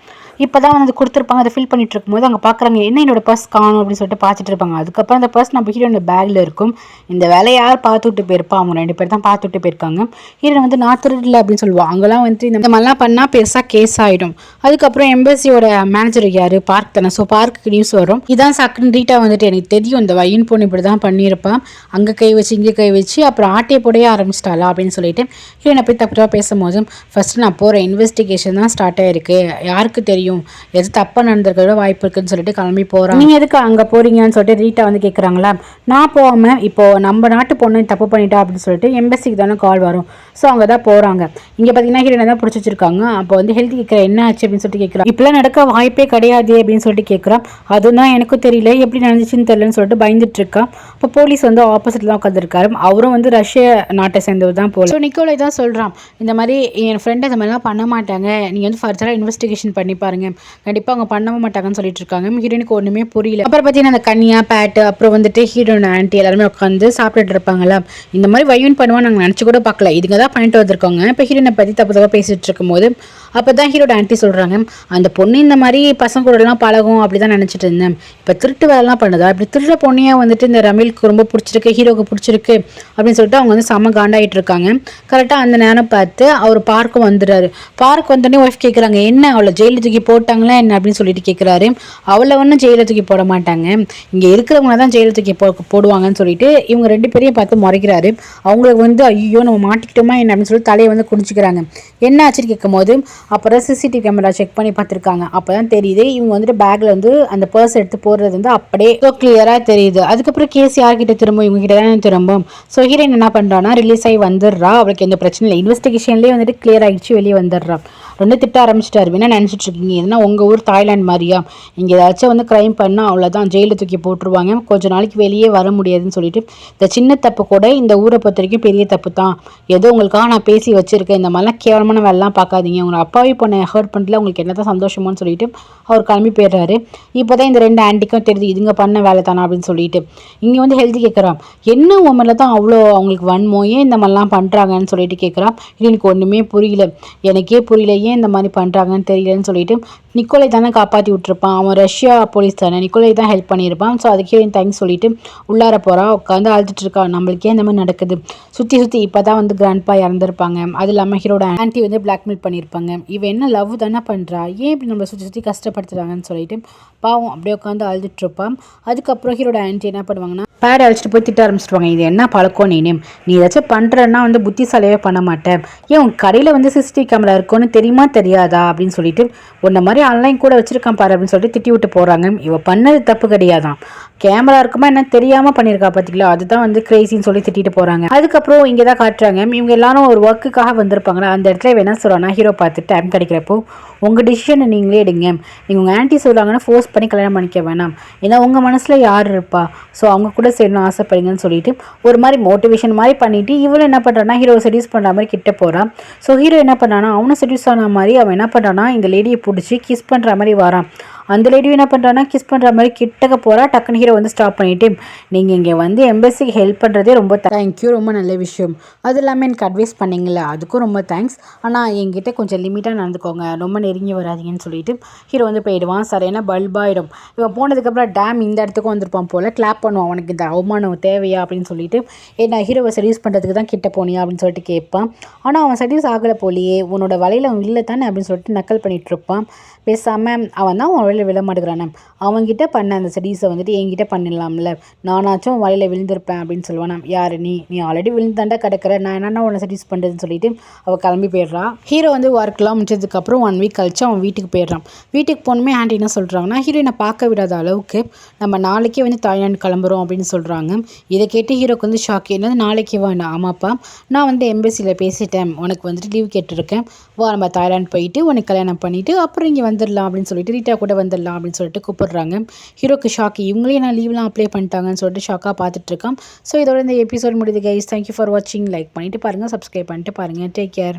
இப்போ தான் வந்து கொடுத்துருப்பாங்க. அதை ஃபில் பண்ணிட்டு இருக்கும்போது அங்கே பார்க்குறாங்க, என்ன என்னோட பர்ஸ் காணும் அப்படின்னு சொல்லிட்டு பார்த்துட்டு இருப்பாங்க. அதுக்கப்புறம் அந்த பர்ஸ் நம்ம ஹீரோட பேக்கில் இருக்கும். இந்த வேலையை யார் பார்த்து விட்டு போயிருப்பா, அவங்க 2 பேர் தான் பார்த்து விட்டு போயிருக்காங்க. ஹீரோயின் வந்து நான் திருடல அப்படின்னு சொல்லுவாள். அங்கெல்லாம் வந்துட்டு இந்த மாதிரிலாம் பண்ணால் பெருசாக கேஸ் ஆகிடும். அதுக்கப்புறம் எம்பசியோட மேனேஜர் யார், பார்க் தானே. ஸோ பார்க்குக்கு நியூஸ் வரும். இதான் சாக்குன்னு ரீட்டா வந்துட்டு எனக்கு தெரியும் இந்த வயின் பொண்ணு இப்படி தான் பண்ணியிருப்பான், அங்கே கை வச்சு இங்கே கை வச்சு அப்புறம் ஆட்டையை போடையே ஆரம்பிச்சிட்டாளா அப்படின்னு சொல்லிட்டு ஹீரோனை போய் தப்பு பேசும்போது ஃபஸ்ட்டு நான் போகிற இன்வெஸ்டிகேஷன் தான் ஸ்டார்ட் ஆகிருக்கு, யாருக்கு தெரியும் எது தப்பாக நடந்திருக்க வாய்ப்பு இருக்குன்னு சொல்லிட்டு கிளம்பி போகிறான். நீங்கள் எதுக்கு அங்கே போகிறீங்கன்னு சொல்லிட்டு ரீட்டா வந்து கேட்குறாங்களா. நான் போகாமல் இப்போது நம்ம நாட்டு பொண்ணு தப்பு பண்ணிட்டா அப்படின்னு சொல்லிட்டு எம்பசிக்கு தானே கால் வரும். ஸோ அங்கே தான் போகிறாங்க. இங்கே பார்த்தீங்கன்னா ஹீரோனை தான் பிடிச்சி வச்சிருக்காங்க. அப்போ வந்து ஹெல்த் கேட்குறேன் என்ன ஆச்சு அப்படின்னு சொல்லிட்டு கேட்குறான். இப்பெல்லாம் நடக்க வாய்ப்பே கிடையாது அப்படின்னு சொல்லிட்டு கேட்குறான். அதுதான் எனக்கும் தெரியல, எப்படி நடந்துச்சுன்னு தெரியலன்னு சொல்லிட்டு பயந்துட்டு இருக்கான். இப்போ போலீஸ் வந்து ஆப்போசிட்டில் தான் உட்காந்துருக்காரு. அவரும் வந்து ரஷ்ய நாட்டை சேர்ந்தவர் தான் போல. ஸோ நிக்கோலை தான் சொல்கிறான், இந்த மாதிரி என் ஃப்ரெண்டு இந்த மாதிரிலாம் பண்ண மாட்டாங்க, நீங்கள் வந்து ஃபர்தராக இன்வெஸ்டிகேஷன் பண்ணி பாருங்க, கண்டிப்பாக அவங்க பண்ண மாட்டாங்கன்னு சொல்லிட்டு இருக்காங்க. ஹீரோனுக்கு ஒன்றுமே புரியல. அப்புறம் பார்த்தீங்கன்னா அந்த கன்யா பேட்டு அப்புறம் வந்துட்டு ஹீரோயின் ஆன்ட்டி எல்லாருமே உட்காந்து சாப்பிட்டுட்டு இருப்பாங்களா. இந்த மாதிரி வயூன் பண்ணுவான்னு நாங்கள் நினச்சி கூட பார்க்கல, இதுங்க தான் பண்ணிட்டு வந்திருக்காங்க. இப்போ ஹீரோனை பற்றி தப்பு பேசிட்டு இருக்கும் போது அப்போ தான் ஹீரோட ஆன்ட்டி சொல்கிறாங்க, அந்த பொண்ணு இந்த மாதிரி பசங்க கூடலாம் பழகும் அப்படி தான் நினச்சிட்டு இருந்தேன், இப்போ திருட்டு வேலைலாம் பண்ணுதா, இப்படி திருட பொண்ணையாக வந்துட்டு இந்த ரமேலுக்கு ரொம்ப பிடிச்சிருக்கு, ஹீரோக்கு பிடிச்சிருக்கு அப்படின்னு சொல்லிட்டு அவங்க வந்து செம்ம காண்டாகிட்டு இருக்காங்க. கரெக்டாக அந்த நேரம் பார்த்து அவர் பார்க்கும் வந்துடுறாரு. பார்க் வந்தோடனே ஒய்ஃப் கேட்குறாங்க, என்ன அவளை ஜெயிலில் தூக்கி போட்டாங்களா என்ன அப்படின்னு சொல்லிட்டு கேட்குறாரு. அவளை ஒன்றும் ஜெயிலில் தூக்கி போட மாட்டாங்க, இங்கே இருக்கிறவங்க தான் ஜெயிலில் தூக்கி போடுவாங்கன்னு சொல்லிட்டு இவங்க 2 பேரையும் பார்த்து முறைக்கிறாரு. அவங்களுக்கு வந்து ஐயோ நம்ம மாட்டிக்கிட்டோமா என்ன அப்படின்னு சொல்லி தலையை வந்து குடிச்சிக்கிறாங்க. என்ன ஆச்சுன்னு கேட்கும் போது அப்புறம் சிசிடிவி கேமரா செக் பண்ணி பார்த்துருக்காங்க. அப்போ தான் தெரியுது இவங்க வந்துட்டு பேக்கில் வந்து அந்த பர்ஸ் எடுத்து போடுறது வந்து அப்படியே கிளியராக தெரியுது. அதுக்கப்புறம் கேஸ் யார்கிட்ட திரும்ப இவங்க கிட்ட தான் திரும்பும். ஸோ ஹீரோயின் என்ன பண்ணுறான்னா ரிலீஸ் ஆகி வந்துடுறா. அவளுக்கு எந்த பிரச்சனை இல்லை, இன்வெஸ்டிகேஷன்லேயே வந்துட்டு கிளியர் ஆகிடுச்சு, வெளியே வந்துடுறா. ரொம்ப திட்ட ஆரம்பிச்சிட்டாரு. என்ன நினச்சிட்டு இருக்கீங்க, எதுனா உங்கள் ஊர் தாய்லாந்து மாதிரியா, இங்கே ஏதாச்சும் வந்து க்ரைம் பண்ணால் அவ்வளோதான் ஜெயிலில் தூக்கி போட்டுருவாங்க, கொஞ்சம் நாளைக்கு வெளியே வர முடியாதுன்னு சொல்லிட்டு இந்த சின்ன தப்பு கூட இந்த ஊரை பொறுத்த வரைக்கும் பெரிய தப்பு தான், ஏதோ உங்களுக்காக நான் பேசி வச்சுருக்கேன், இந்த மாதிரிலாம் கேவலமான வேலைலாம் பார்க்காதீங்க, உங்களை அப்பாவே பொண்ணை ஹர்ட் பண்ணல, உங்களுக்கு என்ன தான் சந்தோஷமோன்னு சொல்லிட்டு அவர் கிளம்பி போயிடுறாரு. இப்போ தான் இந்த 2 ஆன்ட்டிக்கும் தெரியுது இதுங்க பண்ண வேலை தானா அப்படின்னு சொல்லிட்டு இங்கே வந்து ஹெல்த்தி கேட்குறான், என்ன உமரில் தான் அவ்வளோ அவங்களுக்கு வன்மோ, ஏன் இந்த மாதிரிலாம் பண்ணுறாங்கன்னு சொல்லிட்டு கேட்குறான். இது எனக்கு ஒன்றுமே புரியல, எனக்கே புரியல ஏன் இந்த மாதிரி பண்ணுறாங்கன்னு தெரியலன்னு சொல்லிட்டு நிக்கோலை தானே காப்பாற்றி விட்டுருப்பான், அவன் ரஷ்யா போலீஸ் தானே, நிக்கோலை தான் ஹெல்ப் பண்ணியிருப்பான். ஸோ அதுக்கே தேங்க்ஸ் சொல்லிட்டு உள்ளார போகிறா. உட்காந்து அழுதுட்டு இருக்கா, நம்மளுக்கே இந்த மாதிரி நடக்குது, சுற்றி இப்போ தான் வந்து கிராண்ட்பா இறந்துருப்பாங்க, அது இல்லாமல் ஹீரோட ஆன்ட்டி வந்து பிளாக்மெயில் பண்ணியிருப்பாங்க, இவன் என்ன லவ் தானே பண்ணுறா, ஏன் இப்படி நம்மளை சுற்றி கஷ்டப்படுத்துறாங்கன்னு சொல்லிட்டு பாவம் அப்படியே உட்காந்து அழுதுட்டு இருப்பான். அதுக்கப்புறம் ஹீரோட ஆன்ட்டி என்ன பண்ணுவாங்கன்னா பேட் அழைச்சிட்டு போய் திட்ட ஆரம்பிச்சிடுவாங்க. இது என்ன பழக்கம் நீ ஏதாச்சும் பண்ணுறன்னா வந்து புத்திசாலியாகவே பண்ண மாட்டேன். ஏன் உன் கடையில் வந்து சிசிடிவி கேமரா இருக்குன்னு தெரியுமா தெரியாதா அப்படின்னு சொல்லிட்டு உன்ன மாதிரி ஆன்லைன் கூட வச்சிருக்கான் பாரு அப்படின்னு சொல்லிட்டு திட்டி விட்டு போகிறாங்க. இவ பண்ணது தப்பு கிடையாதான், கேமரா இருக்குமா என்ன தெரியாமல் பண்ணியிருக்கா பார்த்தீங்களா, அதுதான் வந்து கிரேசின்னு சொல்லி திட்டிட்டு போகிறாங்க. அதுக்கப்புறம் இங்கே தான் காட்டுறாங்க, இவங்க எல்லாரும் ஒரு ஒர்க்குக்காக வந்திருப்பாங்களா, அந்த இடத்துல என்ன சொல்கிறான்னா ஹீரோ பார்த்து டைம் கிடைக்கிறப்போ உங்கள் டிசிஷனை நீங்களே எடுங்க, நீங்கள் உங்கள் ஆன்ட்டி சொல்கிறாங்கன்னா ஃபோர்ஸ் பண்ணி கல்யாணம் பண்ணிக்க வேணாம், ஏன்னா உங்கள் மனசில் யார் இருப்பா, ஸோ அவங்க கூட சேரணும் ஆசைப்படுங்கன்னு சொல்லிட்டு ஒரு மாதிரி மோட்டிவேஷன் மாதிரி பண்ணிட்டு இவளும் என்ன பண்ணுறான்னா ஹீரோவை செடியூஸ் பண்ணுற மாதிரி கிட்ட போகிறான். ஸோ ஹீரோ என்ன பண்ணானா அவனை செடியூஸ் ஆன மாதிரி அவன் என்ன பண்ணுறான்னா இந்த லேடியை பிடிச்சி கிஸ் பண்ணுற மாதிரி வரான். அந்த லேடியும் என்ன பண்ணுறான்னா கிஸ் பண்ணுற மாதிரி கிட்டக்க போகிறா. டக்குன்னு ஹீரோ வந்து ஸ்டாப் பண்ணிவிட்டு நீங்கள் இங்கே வந்து எம்பசிக்கு ஹெல்ப் பண்ணுறதே ரொம்ப தேங்க்யூ, ரொம்ப நல்ல விஷயம், அது இல்லாமல் எனக்கு அட்வைஸ் பண்ணிங்களே அதுக்கும் ரொம்ப தேங்க்ஸ், ஆனால் என்கிட்ட கொஞ்சம் லிமிட்டாக நடந்துக்கோங்க, ரொம்ப நெருங்கி வராதிங்கன்னு சொல்லிட்டு ஹீரோ வந்து போயிடுவான். சார் ஏன்னா பல்பாயிடும். இவன் போனதுக்கப்புறம் டேம் இந்த இடத்துக்கும் வந்திருப்பான் போல், கிளாப் பண்ணுவான், உனக்கு இந்த அவமானம் தேவையா அப்படின்னு சொல்லிட்டு, ஏன்னா ஹீரோவை செடியூஸ் பண்ணுறதுக்கு தான் கிட்ட போனியா அப்படின்னு சொல்லிட்டு கேட்பான். ஆனால் அவன் செடியூஸ் ஆகலை போலியே, உன்னோட வலையில் அவன் இல்லை தானே அப்படின்னு சொல்லிட்டு நக்கல் பண்ணிகிட்டு இருப்பான். பேசாமல் அவன் தான் அவன் வலையில் விழ மாட்டேங்கிறானே, அவன்கிட்ட பண்ண அந்த செடியூஸை வந்துட்டு என்கிட்ட பண்ணிடலாம்ல, நானாச்சும் வலையில் விழுந்திருப்பேன் அப்படின்னு சொல்லுவான். யார் நீ ஆல்ரெடி விழுந்தாண்டா கிடக்கிற, நான் என்னென்ன உன்னை செடியூஸ் பண்ணுறதுன்னு சொல்லிட்டு அவள் கிளம்பி போயிடுறான். ஹீரோ வந்து ஒர்க்லாம் முடிச்சதுக்கப்புறம் 1 வீக் கழிச்சு அவன் வீட்டுக்கு போயிடுறான். வீட்டுக்கு போகணுமே ஆண்டி என்ன சொல்கிறாங்கன்னா ஹீரோயினை பார்க்க விடாத அளவுக்கு நம்ம நாளைக்கே வந்து தாய்லாந்து கிளம்புறோம் அப்படின்னு சொல்கிறாங்க. இதை கேட்டு ஹீரோக்கு வந்து ஷாக், என்னது நாளைக்கு வேண்டாம், ஆமாப்பா நான் வந்து எம்பசியில் பேசிட்டேன், உனக்கு வந்துட்டு லீவ் கேட்டிருக்கேன், வா நம்ம தாய்லாந்து போயிட்டு உனக்கு கல்யாணம் பண்ணிவிட்டு அப்புறம் இங்கே வந்துடலாம் அப்படின்னு சொல்லிட்டு ரீட்டா கூட வந்துடலாம் அப்படின்னு சொல்லிட்டு கூப்பிடுறாங்க. ஹீரோக்கு ஷாக், இவங்களே நான் லீவ்லாம் அப்ளை பண்ணிட்டாங்கன்னு சொல்லிட்டு ஷாக்காக பார்த்துட்டு இருக்கான். ஸோ இதோட இந்த எபிசோட் முடியுது கைஸ். தேங்க்யூ ஃபார் வாட்சிங். லைக் பண்ணிட்டு பாருங்கள், சப்ஸ்கிரைப் பண்ணிட்டு பாருங்கள். Take care.